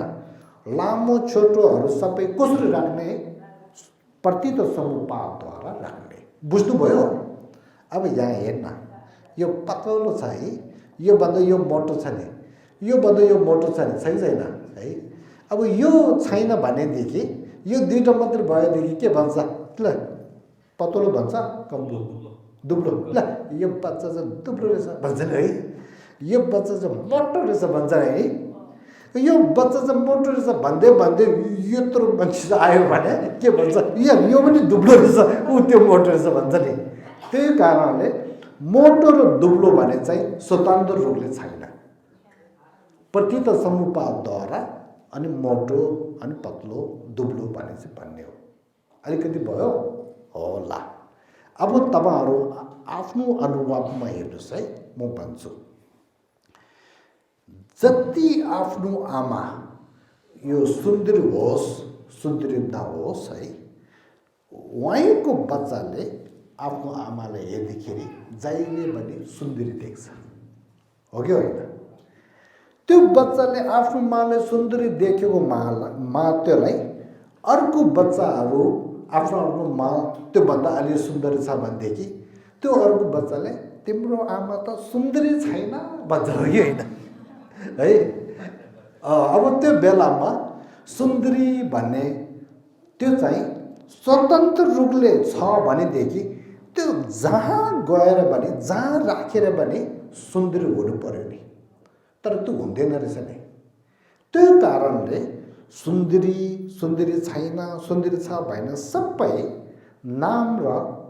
लामो छोटोहरू सबै कसरी राख्ने? प्रतीत समुपातद्वारा राख्ने। बुझ्नुभयो? अब यहाँ हेर्न, यो पतलो छ है, यो भन्दा यो मोटो छ नि, यो भन्दा यो मोटो छ नि, छैन है? अब यो छैन भनेदेखि यो दुईवटा मात्र भएदेखि के भन्छ, ल पतलो भन्छ कम्बु दुब्लो, ल यो बच्चा चाहिँ दुब्लो रहेछ भन्छ है, यो बच्चा चाहिँ मोटो रहेछ भन्छ है। यो बच्चा चाहिँ मोटो रहेछ भन्दै भन्दै यत्रो मान्छे आयो भने के भन्छ यो पनि दुब्लो रहेछ ऊ त्यो मोटो रहेछ भन्छ नि। त्यही कारणले मोटो र दुब्लो भने चाहिँ स्वतन्त्र रूपले छैन। प्रतीत समुपातद्वारा अनि मोटो अनि पतलो दुब्लो भने चाहिँ भन्ने हो। अलिकति भयो होला। अब तपाईहरु आफ्नो अनुभवमा हेर्नुस् है, म भन्छु जति आफ्नो आमा यो सुन्दरी होस् सुन्दरी नहोस् है, उहाँको बच्चाले आफ्नो आमालाई हेर्दाखेरि जहिले पनि सुन्दरी देख्छ, हो कि होइन? त्यो बच्चाले आफ्नो माले सुन्दरी देखेको मात्रै अर्को बच्चाहरू आफ्नो आफ्नो मा त्योभन्दा अलि सुन्दरी छ भनेदेखि त्यो अर्को बच्चाले तिम्रो आमा त सुन्दरी छैन भन्छ, हो कि होइन है? अब त्यो बेलामा सुन्दरी भन्ने त्यो चाहिँ स्वतन्त्र रूपले छ भनेदेखि त्यो जहाँ गएर पनि जहाँ राखेर पनि सुन्दरी हुनु पर्यो नि, तर त्यो हुँदैन रहेछ नि। त्यो कारणले सुन्दरी छैन सुन्दरी छ भएन सबै नाम र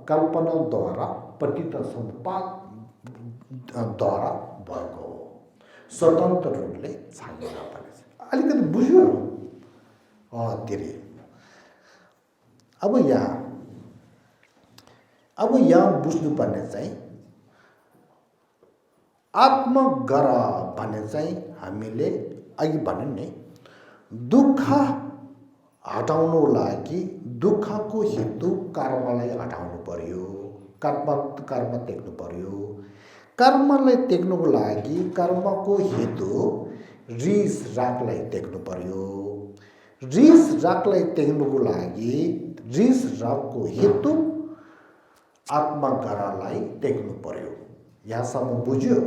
कल्पनाद्वारा प्रतीत समुपातद्वारा भएको हो, स्वतन्त्र रूपले छैन भने। अलिकति बुझ्यो धेरै। अब यहाँ बुझ्नुपर्ने चाहिँ आत्मगर भन्ने चाहिँ हामीले अघि भन्यौं नि, दुःख हटाउनु लागि दुःखको हेतु कर्मलाई हटाउनु पर्यो, कर्म त्याग्नु पर्यो। कर्मलाई त्याग्नुको लागि कर्मको हेतु रिस रागलाई त्याग्नु पर्यो। रिस रागलाई त्याग्नुको लागि रिस रागको हेतु आत्मगरलाई त्याग्नु पर्यो। यहाँसम्म बुझ्यो?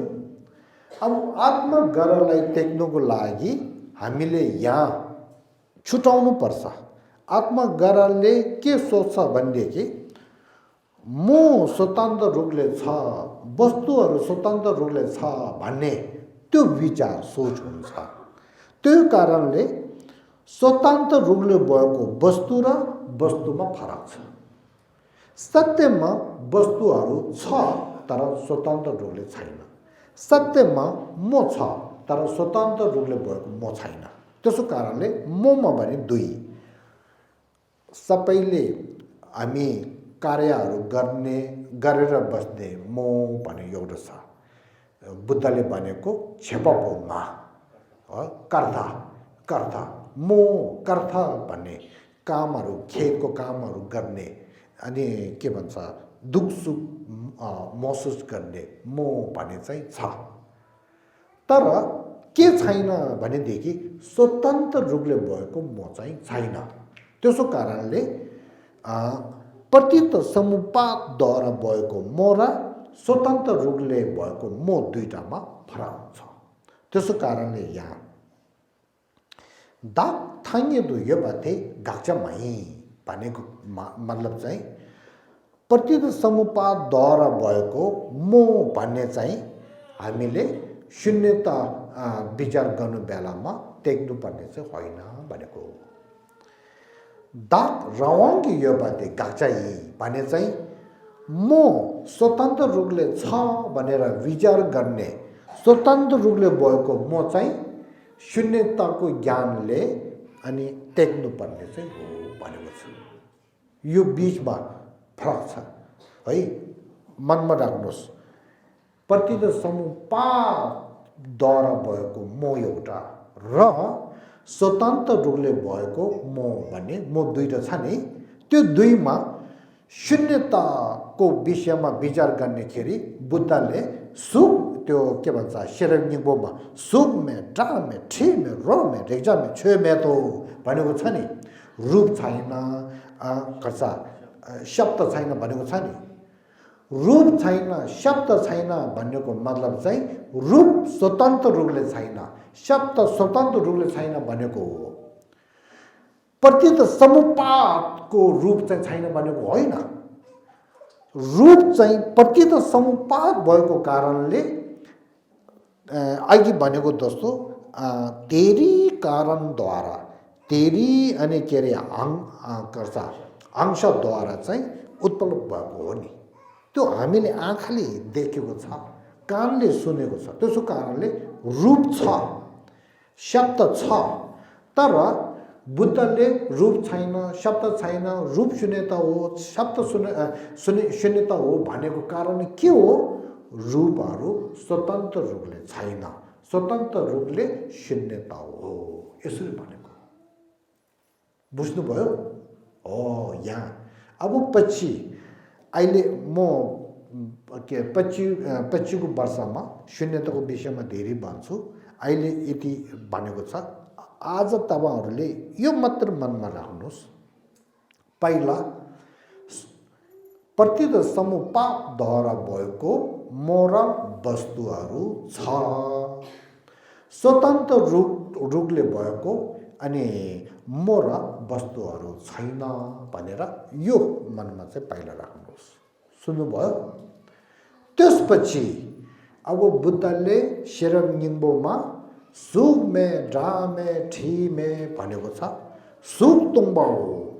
अब आत्मगरलाई त्याग्नुको लागि हामीले यहाँ छुटाउनु पर्छ। आत्मगरले के सोच्छ भनेदेखि म स्वतन्त्र रूपले छ, वस्तुहरू स्वतन्त्र रूपले छ भन्ने त्यो विचार सोच हुन्छ। त्यो कारणले स्वतन्त्र रूपले भएको वस्तु र वस्तुमा फरक छ। सत्यमा वस्तुहरू छ तर स्वतन्त्र रूपले छैन। सत्यमा म छ तर स्वतन्त्र रूपले भएको म छैन। त्यसो कारणले ममा भने दुई, सबैले हामी कार्यहरू गरेर बस्ने म भन्ने एउटा छ। बुद्धले भनेको छेपपोमा कर्ता म कर्ता भन्ने कामहरू, खेतको कामहरू गर्ने अनि के भन्छ दुख सुख महसुस गर्ने म भन्ने चाहिँ छ। तर के छैन भनेदेखि स्वतन्त्र रूपले भएको म चाहिँ छैन। त्यसो कारणले प्रतीत समुपातद्वारा भएको म र स्वतन्त्र रूपले भएको म दुईटामा फरक छ। त्यसो कारणले यहाँ दाग थाङ्गेदु यो बाते गाक्चमै भनेको मतलब चाहिँ प्रतीत समुपातद्वारा भएको म भन्ने चाहिँ हामीले शून्यता विचार गर्नु बेलामा त्याग्नु पर्ने चाहिँ होइन भनेको। दाग रवाङ्गी यो बाते गाक्चै भने चाहिँ म स्वतन्त्र रूपले छ भनेर विचार गर्ने स्वतन्त्र रूपले भएको म चाहिँ शून्यताको ज्ञानले अनि त्याग्नु पर्ने चाहिँ हो भनेको छ। यो बीचमा फरक छ है, मनमा राख्नुहोस्। प्रतीत समुपातद्वारा भएको म एउटा र स्वतन्त्र रूपले भएको म भन्ने म दुईटा छ नि, त्यो दुईमा शून्यताको विषयमा विचार गर्नेखेरि बुद्धले सुख त्यो के भन्छ शेरनिङबोमा सुख में डा में ठी में रो में रेजा में छे में तो भनेको छ नि। रूप छैन, कसा शब्द छैन भनेको छ नि। रूप छैन, शब्द छैन भन्नेको मतलब चाहिँ रूप स्वतन्त्र रूपले छैन, शब्द स्वतन्त्र रूपले छैन भनेको हो। प्रतीत समुपातको रूप चाहिँ छैन भनेको होइन। रूप चाहिँ प्रतीत समुपात भएको कारणले अघि भनेको जस्तो तेरी कारणद्वारा तेरी अनि के अरे अंशद्वारा चाहिँ उत्पन्न भएको हो नि। त्यो हामीले आँखाले देखेको छ, कानले सुनेको छ, त्यसो कारणले रूप छ, शब्द छ। तर बुद्धले रूप छैन, शब्द छैन, रूप शून्यता हो, शब्द शून्यता हो भनेको कारण के हो? रूपहरू स्वतन्त्र रूपले छैन, स्वतन्त्र रूपले शून्यता हो, यसरी भनेको। बुझ्नुभयो? यहाँ अब पछि अहिले म के पछिको वर्षमा शून्यताको विषयमा धेरै भन्छु। अहिले यति भनेको छ। आज तपाईहरुले यो मात्र मनमा राख्नुहोस्, पहिला प्रतीत समुपापद्वारा भएको मोरल वस्तुहरू छ, स्वतन्त्र रूपले भएको अनि मोरल वस्तुहरू छैन भनेर यो मनमा चाहिँ पहिला राख्नुहोस्। सुन्नुभयो? त्यसपछि अब बुद्धले शरण निङ्बोमा सुख में ड्रा में ठी में भनेको छ, सुख तुम्बा हो,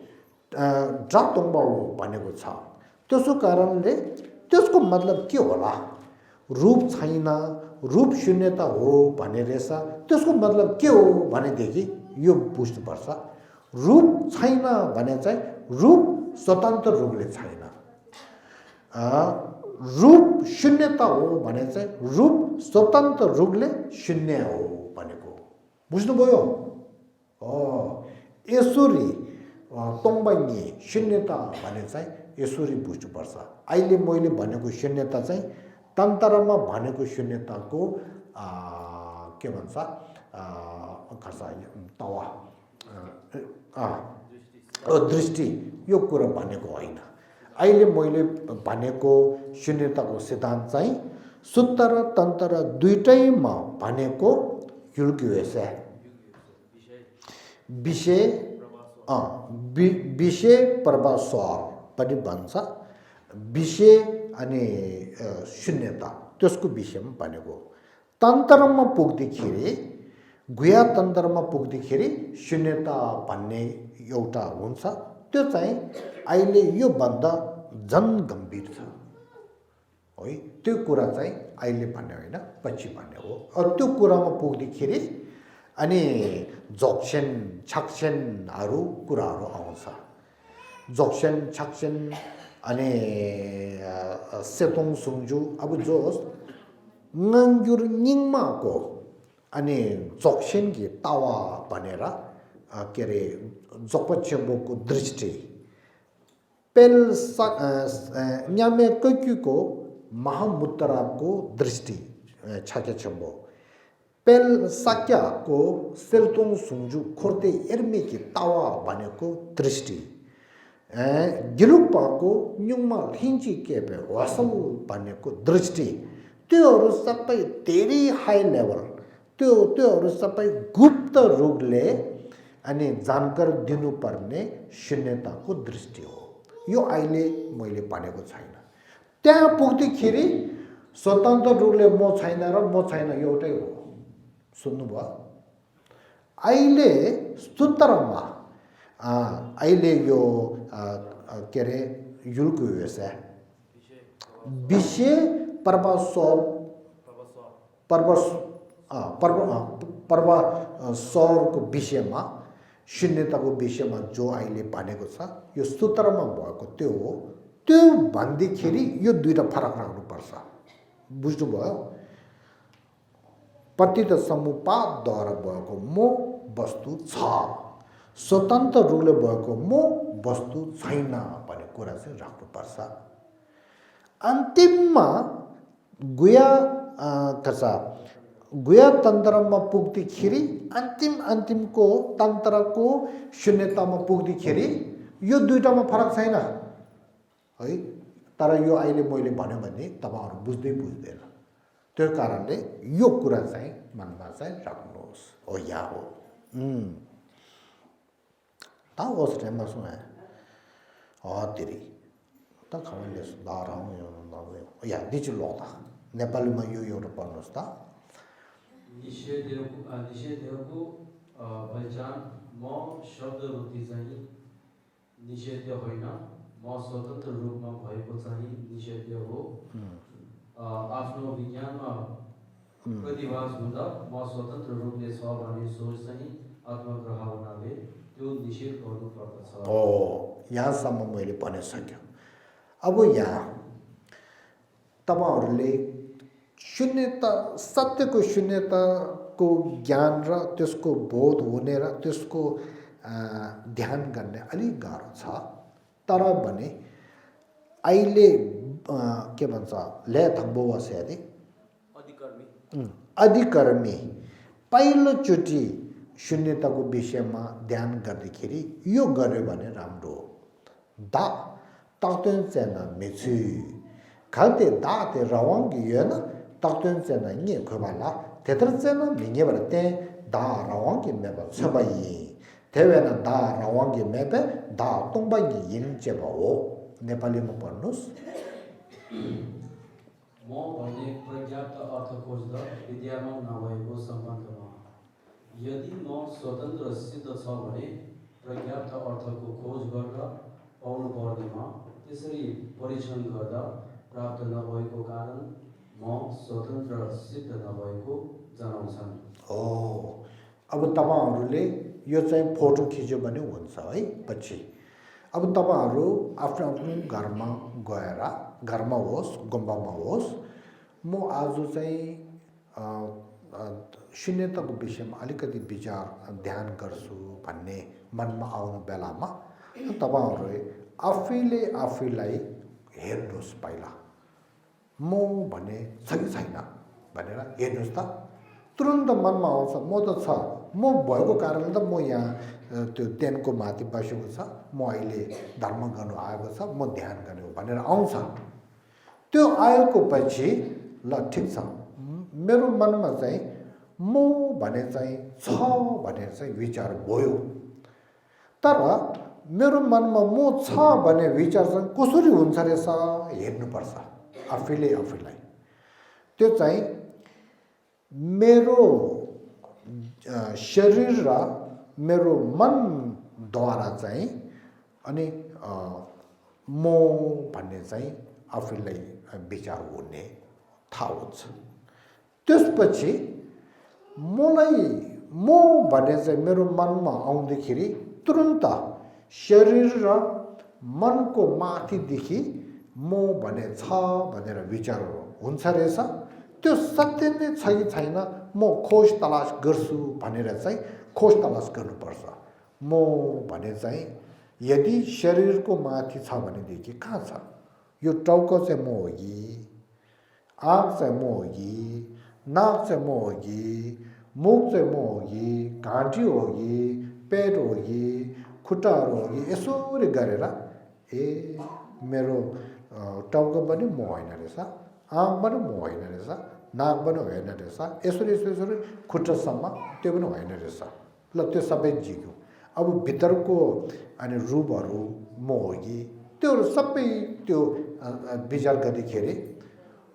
ड्रा तुम्बा हो भनेको छ। त्यसो कारणले त्यसको मतलब के होला? रूप छैन, रूप शून्यता हो भने रहेछ। त्यसको मतलब के हो भनेदेखि यो बुझ्नुपर्छ। रूप छैन भने चाहिँ रूप स्वतन्त्र रूपले छैन, रूप शून्यता हो भने चाहिँ रूप स्वतन्त्र रूपले शून्य हो भनेको। बुझ्नुभयो? यसरी तोङ्बैनी शून्यता भने चाहिँ यसरी बुझ्नुपर्छ। अहिले मैले भनेको शून्यता चाहिँ तन्त्रमा भनेको शून्यताको के भन्छ तवा दृष्टि यो कुरा भनेको होइन। अहिले मैले भनेको शून्यताको सिद्धान्त चाहिँ शुद्ध र तन्त्र दुईटैमा भनेको विषय प्रभास्वर पनि भन्छ। विषय अनि शून्यता त्यसको विषयमा भनेको। तन्त्रमा पुग्दाखेरि, गुह्य तन्त्रमा पुग्दाखेरि शून्यता भन्ने एउटा हुन्छ। त्यो चाहिँ अहिले यो भन्दा झन गम्भीर छ है। त्यो कुरा चाहिँ अहिले भन्ने होइन, पछि भन्ने हो। त्यो कुरामा पुग्दाखेरि अनि जोक्सेन छक्सेनहरू कुराहरू आउँछ। जोक्सेन छक्सेन अनि सेतोङ सुङजु अब जो नङ्गुर निङमाको अनि जोक्सेन कि तावा भनेर के अरे जोपछेम्बोको दृष्टि, पेल न्यामे कैक्युको महामुद्राको दृष्टि छाकेछेम्बो, पेल साक्याको सेल्तोङ सुङजु खोर्ते एर्मेकी तावा भनेको दृष्टि, गिलुक्पाको न्युङमा हिन्ची केपे वसल भनेको दृष्टि, त्योहरू सबै धेरै हाई लेभल, त्योहरू सबै गुप्त रूपले अनि जानकारी दिनुपर्ने शून्यताको दृष्टि हो। यो अहिले मैले भनेको छैन। त्यहाँ पुग्दाखेरि स्वतन्त्र रूपले म छैन र म छैन एउटै हो। सुन्नुभयो? अहिले सूत्रमा अहिले यो के अरे युलको विषय पर्वसौरको विषयमा, शून्यताको विषयमा जो अहिले भनेको छ यो सूत्रमा भएको त्यो हो। त्यो भन्दाखेरि यो दुईटा फरक राख्नुपर्छ। बुझ्नुभयो? प्रतीत समुपापद्वारा भएको म वस्तु छ, स्वतन्त्र रूपले भएको म वस्तु छैन भन्ने कुरा चाहिँ राख्नुपर्छ। अन्तिममा गुह्य तन्त्रमा पुग्दाखेरि, अन्तिमको तन्त्रको शून्यतामा पुग्दाखेरि यो दुईटामा फरक छैन है। तर यो अहिले मैले भन्यो भने तपाईहरु बुझ्दैन। त्यो कारणले यो कुरा चाहिँ मनमा चाहिँ राख्नुहोस्। हो या हो। ताऊ होस्टेलमा सुने तेरी त खमले सुधारौँ यो या दिछु ल त नेपालीमा यो एउटा पढ्नुहोस् त। निषेध्यको पहिचान म शब्द वृत्ति चाहिँ निषेध्य होइन, म स्वतन्त्र रूपमा भएको चाहिँ निषेध्य हो। आफ्नो विज्ञानमा प्रतिभास हुँदा म स्वतन्त्र रूपले छ भन्ने सोच चाहिँ आत्मग्रह हुनाले त्यो निषेध गर्नुपर्दछ। यहाँसम्म मैले भनिसक्यो। अब यहाँ तपाईँहरूले शून्यता, सत्यको शून्यताको ज्ञान र त्यसको बोध हुने र त्यसको ध्यान गर्ने अलिक गाह्रो छ। तर भने अहिले के भन्छ लेथम्बोवास्यादि अधिकर्मी पहिलोचोटि शून्यताको विषयमा ध्यान गर्दाखेरि यो गर्यो भने राम्रो हो। दा ताक्तुन चेना मेछु खालते दाते रवांगी येन ताक्तुन चेना nye खोबाला तेतर चेना मिnye बरते दा रवांगी मेबा छबाई तेवेना दा रवांगी मेबे दा तोंबागी yin चेबाओ। नेपालीमा पढ्नुस्। म भन्ने पर्याप्त अर्थ खोज्दा विद्यामान नभएको सम्बन्धमा यदि म स्वतन्त्र सिद्ध छ भने पर्याप्त अर्थको खोज गर्दा पाउनु पर्नेमा त्यसरी परीक्षण गर्दा प्राप्त नभएको कारण म स्वतन्त्र सिद्ध नभएको जनाउँछन्। अब तपाईहरुले यो चाहिँ फोटो खिच्यो भने हुन्छ है पछि। अब तपाईहरु आफ्नो आफ्नो घरमा गएर, घरमा होस् गुम्बामा होस्, म आज चाहिँ शून्यताको विषयमा अलिकति विचार ध्यान गर्छु भन्ने मनमा आउने बेलामा तपाईहरुले आफैले आफैलाई हेर्नुस्। पहिला म भन्ने छ कि छैन भनेर हेर्नुस् त। तुरुन्त मनमा आउँछ म त छ, म भएको कारणले त म यहाँ त्यो टेनको माथि बसेको छ, म अहिले धर्म गर्नु आएको छ, म ध्यान गर्ने हो भनेर आउँछ। त्यो आएको पछि ल ठिक छ, मेरो मनमा चाहिँ म भने चाहिँ छ भनेर चाहिँ विचार भयो। तर मेरो मनमा म छ भन्ने विचार चाहिँ कसरी हुन्छ रहेछ हेर्नुपर्छ आफैले आफैलाई। त्यो चाहिँ मेरो शरीर र मेरो मनद्वारा चाहिँ अनि म भन्ने चाहिँ आफैलाई विचार हुने थाहा हुन्छ। त्यसपछि मलाई म भन्ने चाहिँ मेरो मनमा आउँदाखेरि तुरुन्त शरीर र मनको माथिदेखि म भने छ भनेर विचार हुन्छ रहेछ। त्यो सत्य नै छ कि छैन म खोज तलास गर्छु भनेर चाहिँ खोज तलास गर्नुपर्छ। म भने चाहिँ यदि शरीरको माथि छ भनेदेखि कहाँ छ? यो टाउको चाहिँ म हो कि, आँख चाहिँ म हो कि, नाक चाहिँ म हो कि, मुख चाहिँ म हो कि, घाँटी हो कि, पेट हो कि, खुट्टाहरू हो कि, यसरी गरेर मेरो टाउको पनि म होइन रहेछ, आँख पनि म होइन रहेछ, नाक पनि होइन रहेछ, यसरी यसरी खुट्टासम्म त्यो पनि होइन रहेछ। ल त्यो सबै जिग्यो। अब भित्रको अनि रूपहरू म हो कि, त्योहरू सबै त्यो विचार गर्दाखेरि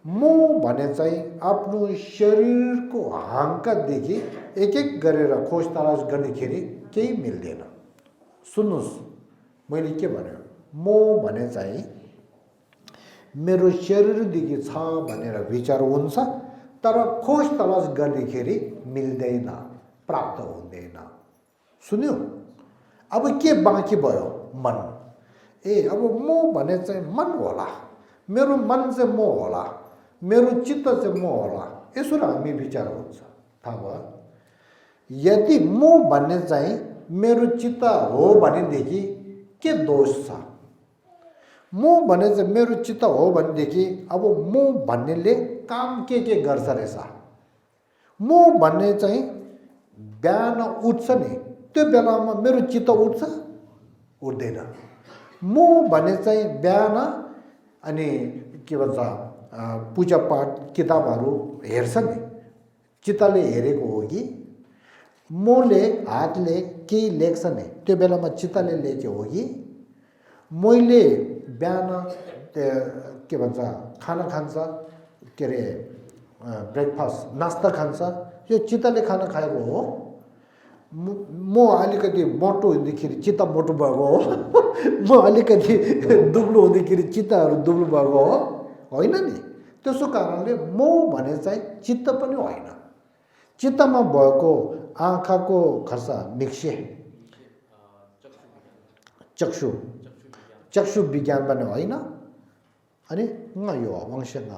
म भने चाहिँ आफ्नो शरीरको हाँकादेखि एक एक गरेर खोज तलास गर्दाखेरि केही मिल्दैन। सुन्नुहोस् मैले के भन्यो, म भने चाहिँ मेरो शरीरदेखि छ भनेर विचार हुन्छ, तर खोज तलास गर्दाखेरि मिल्दैन, प्राप्त हुँदैन। सुन्यो? अब के बाँकी भयो? मन। अब म भने चाहिँ मन होला, मेरो मन चाहिँ म होला, मेरो चित्त चाहिँ म होला, यसो हामी विचार हुन्छ। थाहा भयो? यदि म भन्ने चाहिँ मेरो चित्त हो भनेदेखि के दोष छ? म भने चाहिँ मेरो चित्त हो भनेदेखि अब म भन्नेले काम के गर्छ रहेछ? म भन्ने चाहिँ बिहान उठ्छ नि, त्यो बेलामा मेरो चित्त उठ्छ? उठ्दैन। म भने चाहिँ बिहान अनि के भन्छ पूजापाठ किताबहरू हेर्छ नि, चित्तले हेरेको हो कि? मले हातले केही लेख्छ नि, त्यो बेलामा चित्तले लेखेको हो कि? मैले बिहान के भन्छ खाना खान्छ, के अरे ब्रेकफास्ट नास्ता खान्छ, यो चित्तले खाना खाएको हो म अलिकति मोटो हुँदाखेरि चित्त मोटो भएको हो म अलिकति दुब्लो हुँदाखेरि चित्तहरू दुब्लो भएको हो होइन नि त्यसो कारणले म भने चाहिँ चित्त पनि होइन चित्तमा भएको आँखाको खर्सा मिक्से चक्षु विज्ञान पनि होइन अनि यो वंशङ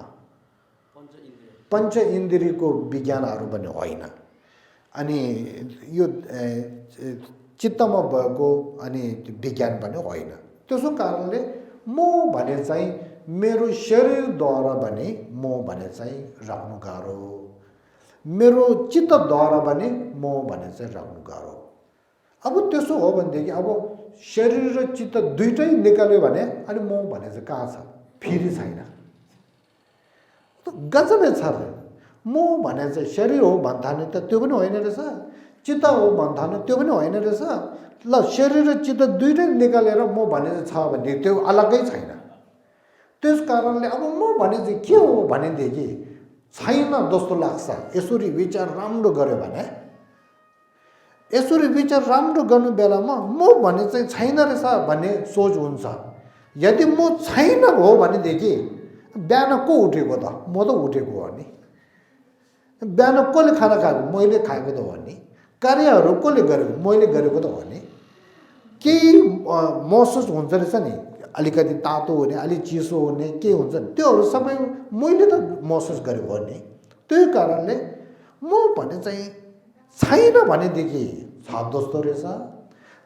पञ्च इन्द्रियको विज्ञानहरू पनि होइन अनि यो चित्तमा भएको अनि विज्ञान पनि होइन त्यसो कारणले म भने चाहिँ मेरो शरीरद्वारा भने म भने चाहिँ राख्नु गाह्रो मेरो चित्तद्वारा भने म भने चाहिँ राख्नु गाह्रो अब त्यसो हो भनेदेखि अब शरीर र चित्त दुइटै निकाल्यो भने अनि म भने चाहिँ कहाँ छ फेरि छैन गजबै छ म भने चाहिँ शरीर हो भन्थाने त त्यो पनि होइन रहेछ चित्त हो भन्थाने त्यो पनि होइन रहेछ ल शरीर र चित्त दुइटै निकालेर म भने चाहिँ छ भने त्यो अलग्गै छैन त्यस कारणले अब म भने चाहिँ के हो भनेदेखि छैन जस्तो लाग्छ यसरी विचार राम्रो गर्यो भने यसरी विचार राम्रो गर्नु बेलामा म भने चाहिँ छैन रहेछ भन्ने सोच हुन्छ यदि म छैन हो भनेदेखि बिहान को उठेको त म त उठेको हो नि बिहान कसले खाना खाएको मैले खाएको त हो नि कार्यहरू कसले गरेको मैले गरेको त हो नि केही महसुस हुन्छ रहेछ नि अलिकति तातो हुने अलिक चिसो हुने के हुन्छ त्योहरू सबै मैले त महसुस गरेको हो नि त्यही कारणले म भने चाहिँ छैन भनेदेखि छ जस्तो रहेछ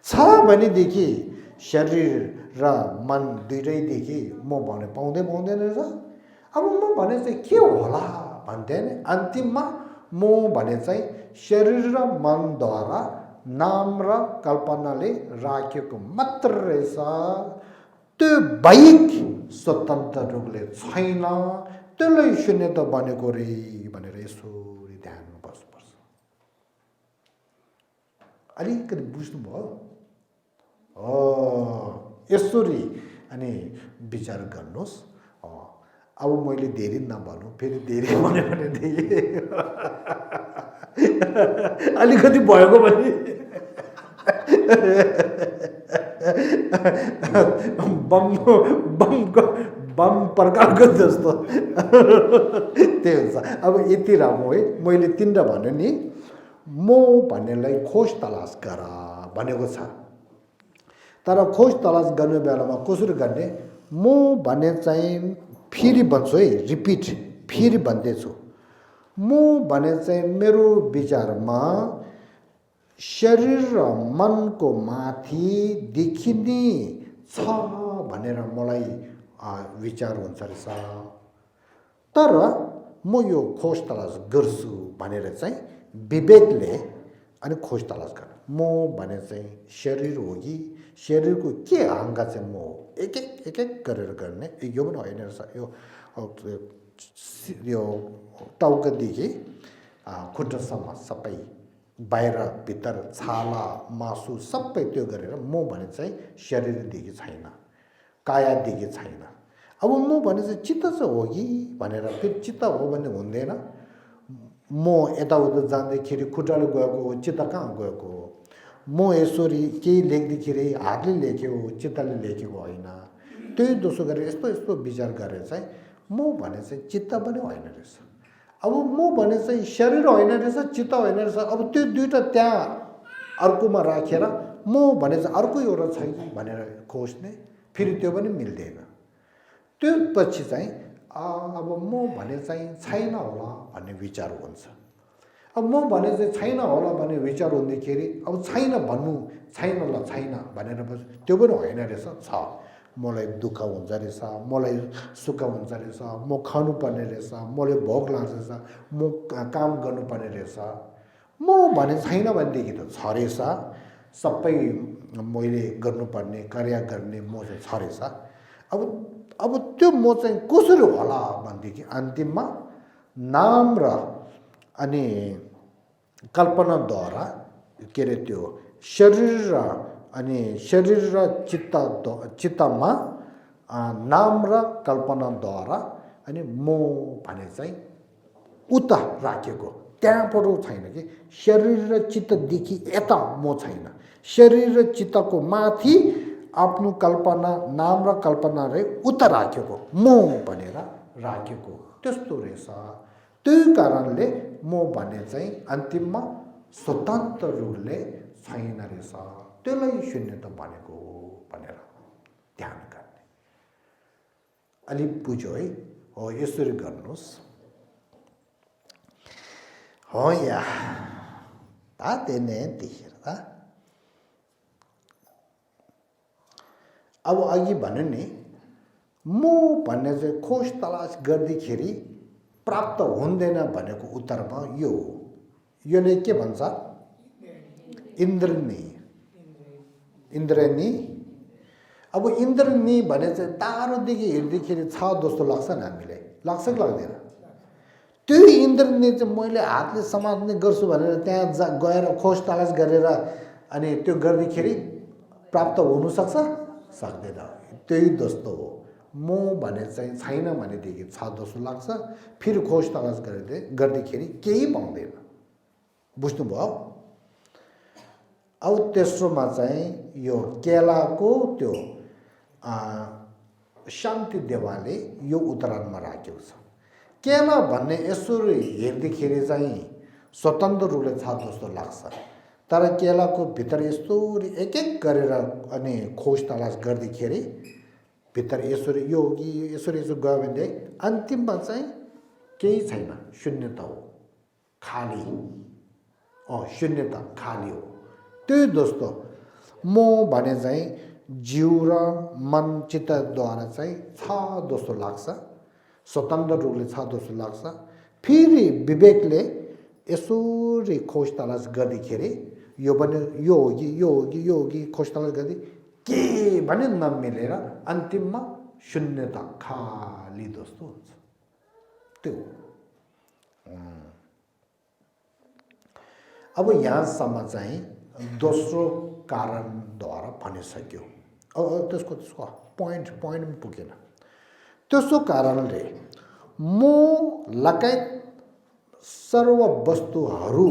छ भनेदेखि शरीर र मन दुइटैदेखि म भने पाउँदैन रहेछ अब म भने चाहिँ के होला भन्थे नि अन्तिममा म भने चाहिँ शरीर र मनद्वारा नाम र कल्पनाले राखेको मात्र रहेछ त्यो बाहेक स्वतन्त्र रूपले छैन त्यसलाई शून्य त बनेको रे भनेर यसरी ध्यानमा बस्नुपर्छ अलिकति बुझ्नुभयो यसरी अनि विचार गर्नुहोस् अब मैले धेरै नभनौँ फेरि धेरै भन्यो भनेदेखि अलिकति भएको भने बम प्रकारको जस्तो त्यही हुन्छ अब यति राम्रो है मैले तिनवटा भन्यो नि म भन्नेलाई खोज तलास गर भनेको छ तर खोज तलास गर्ने बेलामा कसरी गर्ने म भन्ने चाहिँ फेरि भन्छु है रिपिट फेरि भन्दैछु म भने चाहिँ मेरो विचारमा शरीर र मनको माथि देखिने छ भनेर मलाई विचार हुन्छ रहेछ तर म यो खोज तलास गर्छु भनेर चाहिँ विवेकले अनि खोज तलास गर्नु म भने चाहिँ शरीर हो कि शरीरको के अङ्ग चाहिँ म एक एक गरेर गर्ने यो पनि होइन रहेछ यो टाउकोदेखि खुट्टासम्म सबै बाहिर भित्र छाला मासु सबै त्यो गरेर म भने चाहिँ शरीरदेखि छैन कायादेखि छैन अब म भने चाहिँ चित्त चाहिँ हो कि भनेर फेरि चित्त हो भने हुँदैन म यताउता जाँदाखेरि खुट्टाले गएको हो चित्त कहाँ गएको हो म यसरी केही लेख्दाखेरि हातले लेख्यो चित्तले लेखेको होइन त्यही दोस्रो गरेर यस्तो यस्तो विचार गरेर चाहिँ म भने चाहिँ चित्त पनि होइन रहेछ अब म भने चाहिँ शरीर होइन रहेछ चित्त होइन रहेछ अब त्यो दुइटा त्यहाँ अर्कोमा राखेर म भने चाहिँ अर्को एउटा छैन भनेर खोज्ने फेरि त्यो पनि मिल्दैन त्यो पछि चाहिँ अब म भने चाहिँ छैन होला भन्ने विचार हुन्छ अब म भने चाहिँ छैन होला भन्ने विचार हुँदाखेरि अब छैन भन्नु छैन ल छैन भनेर त्यो पनि होइन रहेछ छ मलाई दुःख हुन्छ रहेछ मलाई सुख हुन्छ रहेछ म खानुपर्ने रहेछ मलाई भोक लाग्छ रहेछ म काम गर्नुपर्ने रहेछ म भने छैन भनेदेखि त छ रहेछ सबै मैले गर्नुपर्ने कार्य गर्ने म चाहिँ छ रहेछ अब त्यो म चाहिँ कसरी होला भनेदेखि अन्तिममा नाम र अनि कल्पनाद्वारा के अरे त्यो शरीर र अनि शरीर र चित्तमा नाम र कल्पनाद्वारा अनि म भने चाहिँ उता राखेको त्यहाँबाट छैन कि शरीर र चित्तदेखि यता म छैन शरीर र चित्तको माथि आफ्नो कल्पना नाम र कल्पना रे उता राखेको म भनेर राखेको त्यस्तो रहेछ त्यही कारणले म भने चाहिँ अन्तिममा स्वतन्त्र रूपले छैन रहेछ त्यसलाई शून्यता भनेको भनेर ध्यान गर्ने अलिक बुझ्यो है हो यसरी गर्नुहोस् हो या तातेने तिखेर अब अघि भन्यो नि म भन्ने चाहिँ खोज तलास गर्दाखेरि प्राप्त हुँदैन भनेको उत्तरमा यो योले के भन्छ इन्द्रनी अब इन्द्रनी भने चाहिँ टाढोदेखि हेर्दाखेरि छ जस्तो लाग्छ नि हामीलाई लाग्छ कि लाग्दैन त्यो इन्द्रनी चाहिँ मैले हातले समात्ने गर्छु भनेर त्यहाँ गएर खोज तलास गरेर अनि त्यो गर्दाखेरि प्राप्त हुनसक्छ सक्दैन त्यही जस्तो हो म भने चाहिँ छैन भनेदेखि छ जस्तो लाग्छ फेरि खोज तलास गर्दाखेरि केही पाउँदैन बुझ्नुभयो अब तेस्रोमा चाहिँ यो केलाको त्यो शान्ति देवाले यो उत्तरायणमा राखेको छ केला भन्ने यसरी हेर्दाखेरि चाहिँ स्वतन्त्र रूपले छ जस्तो लाग्छ तर केलाको भित्र यस्तो एक एक गरेर अनि खोज तलास गर्दाखेरि भित्र यसरी यो यसरी गयो भने अन्तिममा चाहिँ केही छैन शून्यता हो खाली शून्यता खाली हो त्यही जस्तो म भने चाहिँ जीव र मन चित्तद्वारा चाहिँ छ जस्तो लाग्छ स्वतन्त्र रूपले छ जस्तो लाग्छ फेरि विवेकले यसरी खोज तलास गर्दाखेरि यो पनि यो हो कि खोज तलास गर्दै के भने नमिलेर अन्तिममा शून्यता खाली जस्तो हुन्छ त्यो अब यहाँसम्म चाहिँ दोस्रो कारणद्वारा भनिसक्यो अब त्यसको पोइन्ट पनि पुगेन त्यसो कारणले म लगायत सर्व वस्तुहरू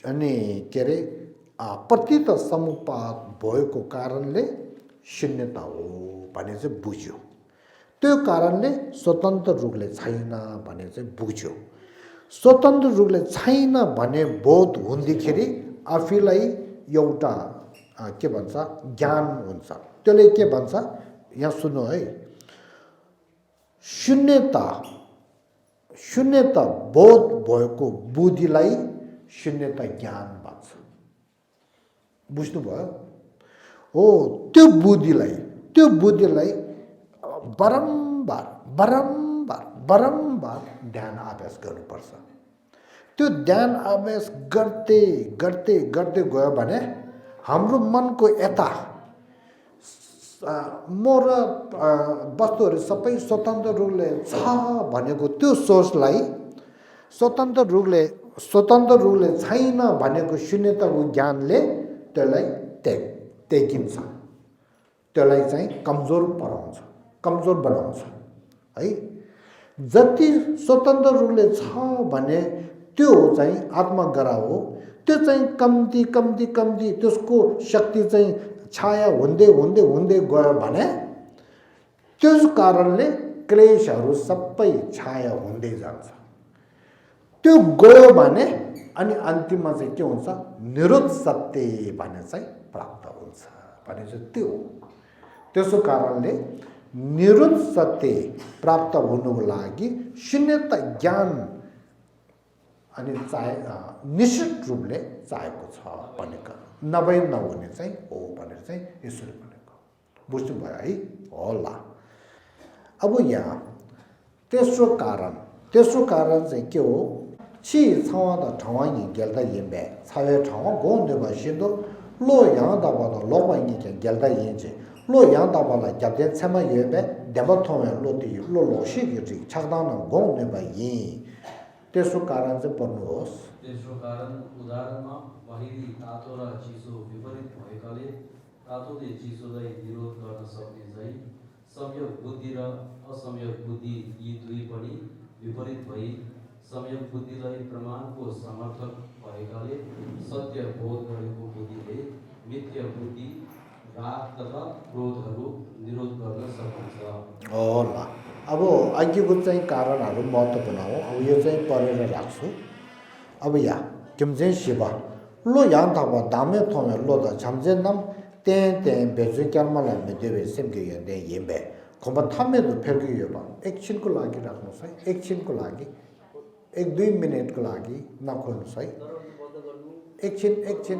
अनि के अरे प्रतीत समुपात भएको कारणले शून्यता हो भने चाहिँ बुझ्यो त्यो कारणले स्वतन्त्र रूपले छैन भने चाहिँ बुझ्यो स्वतन्त्र रूपले छैन भने बोध हुँदाखेरि आफूलाई एउटा के भन्छ ज्ञान हुन्छ त्यसले के भन्छ यहाँ सुन्नु है शून्यता बोध भएको बुद्धिलाई शून्यता ज्ञान भन्छ बुझ्नुभयो हो त्यो बुद्धिलाई बारम्बार ध्यान अभ्यास गर्नुपर्छ त्यो ध्यान अभ्यास गर्दै गयो भने हाम्रो मनको यता म र वस्तुहरू सबै स्वतन्त्र रूपले छ भनेको त्यो सोचलाई स्वतन्त्र रूपले छैन भनेको शून्यताको ज्ञानले त्यसलाई त्यागिन्छ त्यसलाई चाहिँ कमजोर बनाउँछ है जति स्वतन्त्र रूपले छ भने त्यो चाहिँ आत्मग्रह हो त्यो चाहिँ कम्ती त्यसको शक्ति चाहिँ छाया हुँदै गयो भने त्यस कारणले क्लेशहरू सबै छाया हुँदै जान्छ त्यो गयो भने अनि अन्तिममा चाहिँ के हुन्छ निरुद्ध सत्य भन्ने चाहिँ प्राप्त हुन्छ भने चाहिँ त्यो त्यसो कारणले निरुद्ध सत्य प्राप्त हुनुको लागि शून्यता ज्ञान अनि निश्चित रूपले चाहेको छ भनेको नहुने चाहिँ हो भनेर चाहिँ यसरी भनेको बुझ्नुभयो है होला अब यहाँ तेस्रो कारण चाहिँ के हो छि छाउँदा ठाउँ गेल्दा यिम्बे छावे ठाउँ गोन्दै बसिन्दो लो यहाँ दबादा लोबाइनी के गेल्दा यिन्छ लो यहाँ दबाला ग्याप्दे छमा यबे देबा थोमे लोति लो लोसी गिटी छक्दान गोन्दै बयि तेस्रो कारण चाहिँ पढ्नुहोस् तेस्रो कारण उदाहरणमा बाहिरी तातो र चिसो विपरीत भएकाले तातोले चिसोलाई विरोध गर्न सक्ने चाहिँ संयोग बुद्धि र असंयोग बुद्धि यी दुई पनि विपरीत भई सम्यक बुद्धिलाई प्रमाणको समर्थक भएकाले सत्य बोध गरेको बुद्धिले मिथ्या बुद्धि राग तथा क्रोधहरू निरोध गर्न सक्छ। होला अब अघिको चाहिँ कारणहरू महत्त्वपूर्ण हो। अब यो चाहिँ पढेर राख्छु। अब या किमजे शिवा लो याङ थापा दामे थोमे लो द झम्जे नम तें तें बेजु क्यालमाला मेदेवे सिमके यन्दे यिम्बे खम्बा थामेदो फेर्के यो बा एकछिनको लागि राख्नुहोस् है। एकछिनको लागि 1-2 मिनेटको लागि नखोल्नुहोस् है। एकछिन एकछिन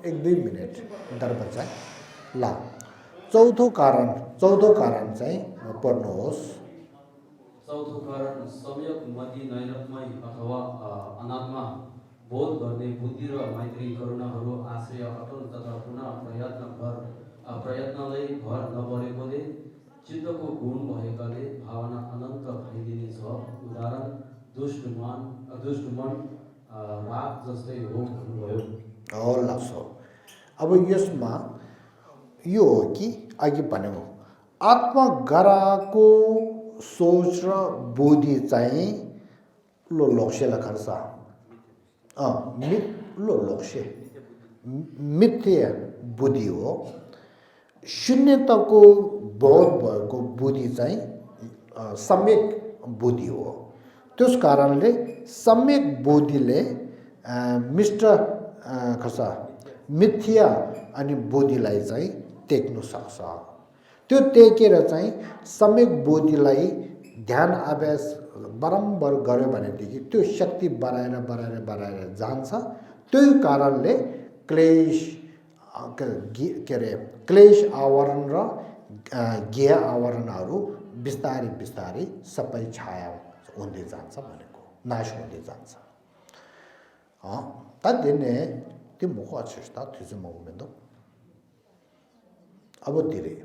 1-2 मिनेट दरबजा ला चौथो कारण चाहिँ पढ्नुहोस्। चौथो कारण सम्यक मति नैरत्मय अथवा अनात्मा बोध गर्ने बुद्धि र मैत्री करुणाहरू आश्रय अटल तथा प्रयत्नलाई भर नपरेकोले चित्तको गुण भएकाले भावना अनन्त भइदिने छ। उदाहरण दुष्ट मन राग जस्तै हो भन्नुभयो। लाग्छ। अब यसमा यो हो कि अघि भनेको आत्मगराको सोच र बुद्धि चाहिँ लो लक्ष्य लखर्छ लक्ष्य मिथ्या बुद्धि हो। शून्यताको बोध भएको बुद्धि चाहिँ सम्यक बुद्धि हो। त्यस कारणले सम्यक बुद्धिले मिथ्या अनि बुद्धिलाई चाहिँ टेक्नु सक्छ। त्यो टेकेर चाहिँ सम्यक बुद्धिलाई ध्यान अभ्यास बारम्बार गर्यो भनेदेखि त्यो शक्ति बढाएर जान्छ। त्यही कारणले क्लेश आवरण र ज्ञ आवरणहरू बिस्तारै सबै छाया हुँदै जान्छ भनेको नाश हुँदै जान्छ। तद्दिने त्यो मुख अक्षता त्यो चाहिँ मोमेन्ट अब धेरै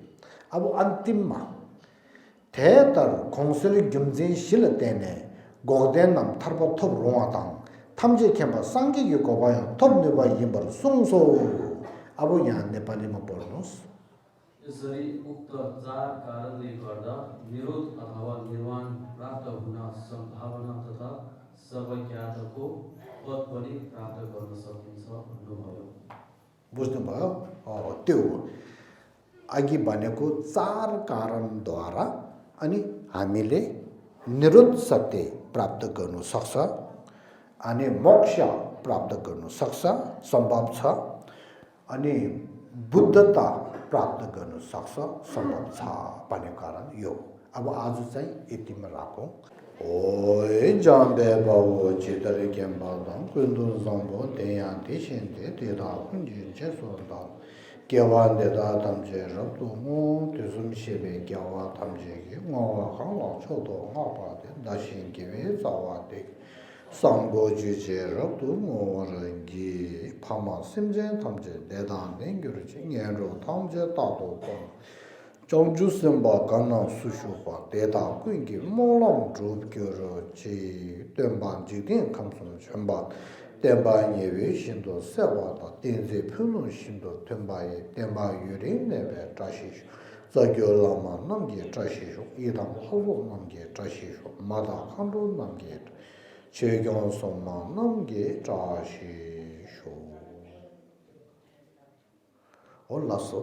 अब अन्तिममा थेतर खोngsले gyumje shil tene gogden nam tharpa thop ronga tang thamje khemba sangge ge gobayo thop neba yimbar sungso। अब यहाँ नेपालीमा पढ्नुहोस्। यसरी उक्त चार कारणले गर्दा निरोध अथवा निर्वाण प्राप्त हुन सम्भावना तथा सर्वज्ञातको पद पनि प्राप्त गर्न सकिन्छ भन्नुभयो। बुझ्नुभयो? त्यो अघि भनेको चार कारणद्वारा अनि हामीले निरुद्ध सत्य प्राप्त गर्न सक्छ अनि मोक्ष प्राप्त गर्न सक्छ सम्भव छ अनि बुद्धता प्राप्त गर्न सक्छ सम्भव छ भन्ने कारण यो। अब आज चाहिँ यतिमा राखौँ। ओइ जाम्बे बाबु चितरे केम्बादम कुन्दु जम्बो तेया देशेन्ते तेदा कुन्जिन्चे सोदा केवा देदा तमजे रब्दु मो त्यसुमशेबे केवा तमजे के ngwa khangwa chodo ngapa de dashin kewe zawade sambo juje rabdu ngorangi phama simjen thamje dedan den gyurji ngenro thamje tado kon chongju semba kana sushu pa deda kuingi molam drub gyoro ji demban jidin kamsum chemba demba yewe shindo sewa da denze phulun shindo tembaye demba yurin nebe tashishu zagyo lama namge tashishu idam hawo namge tashishu mada khandu namge chegyon somma namge tashishu. Olaso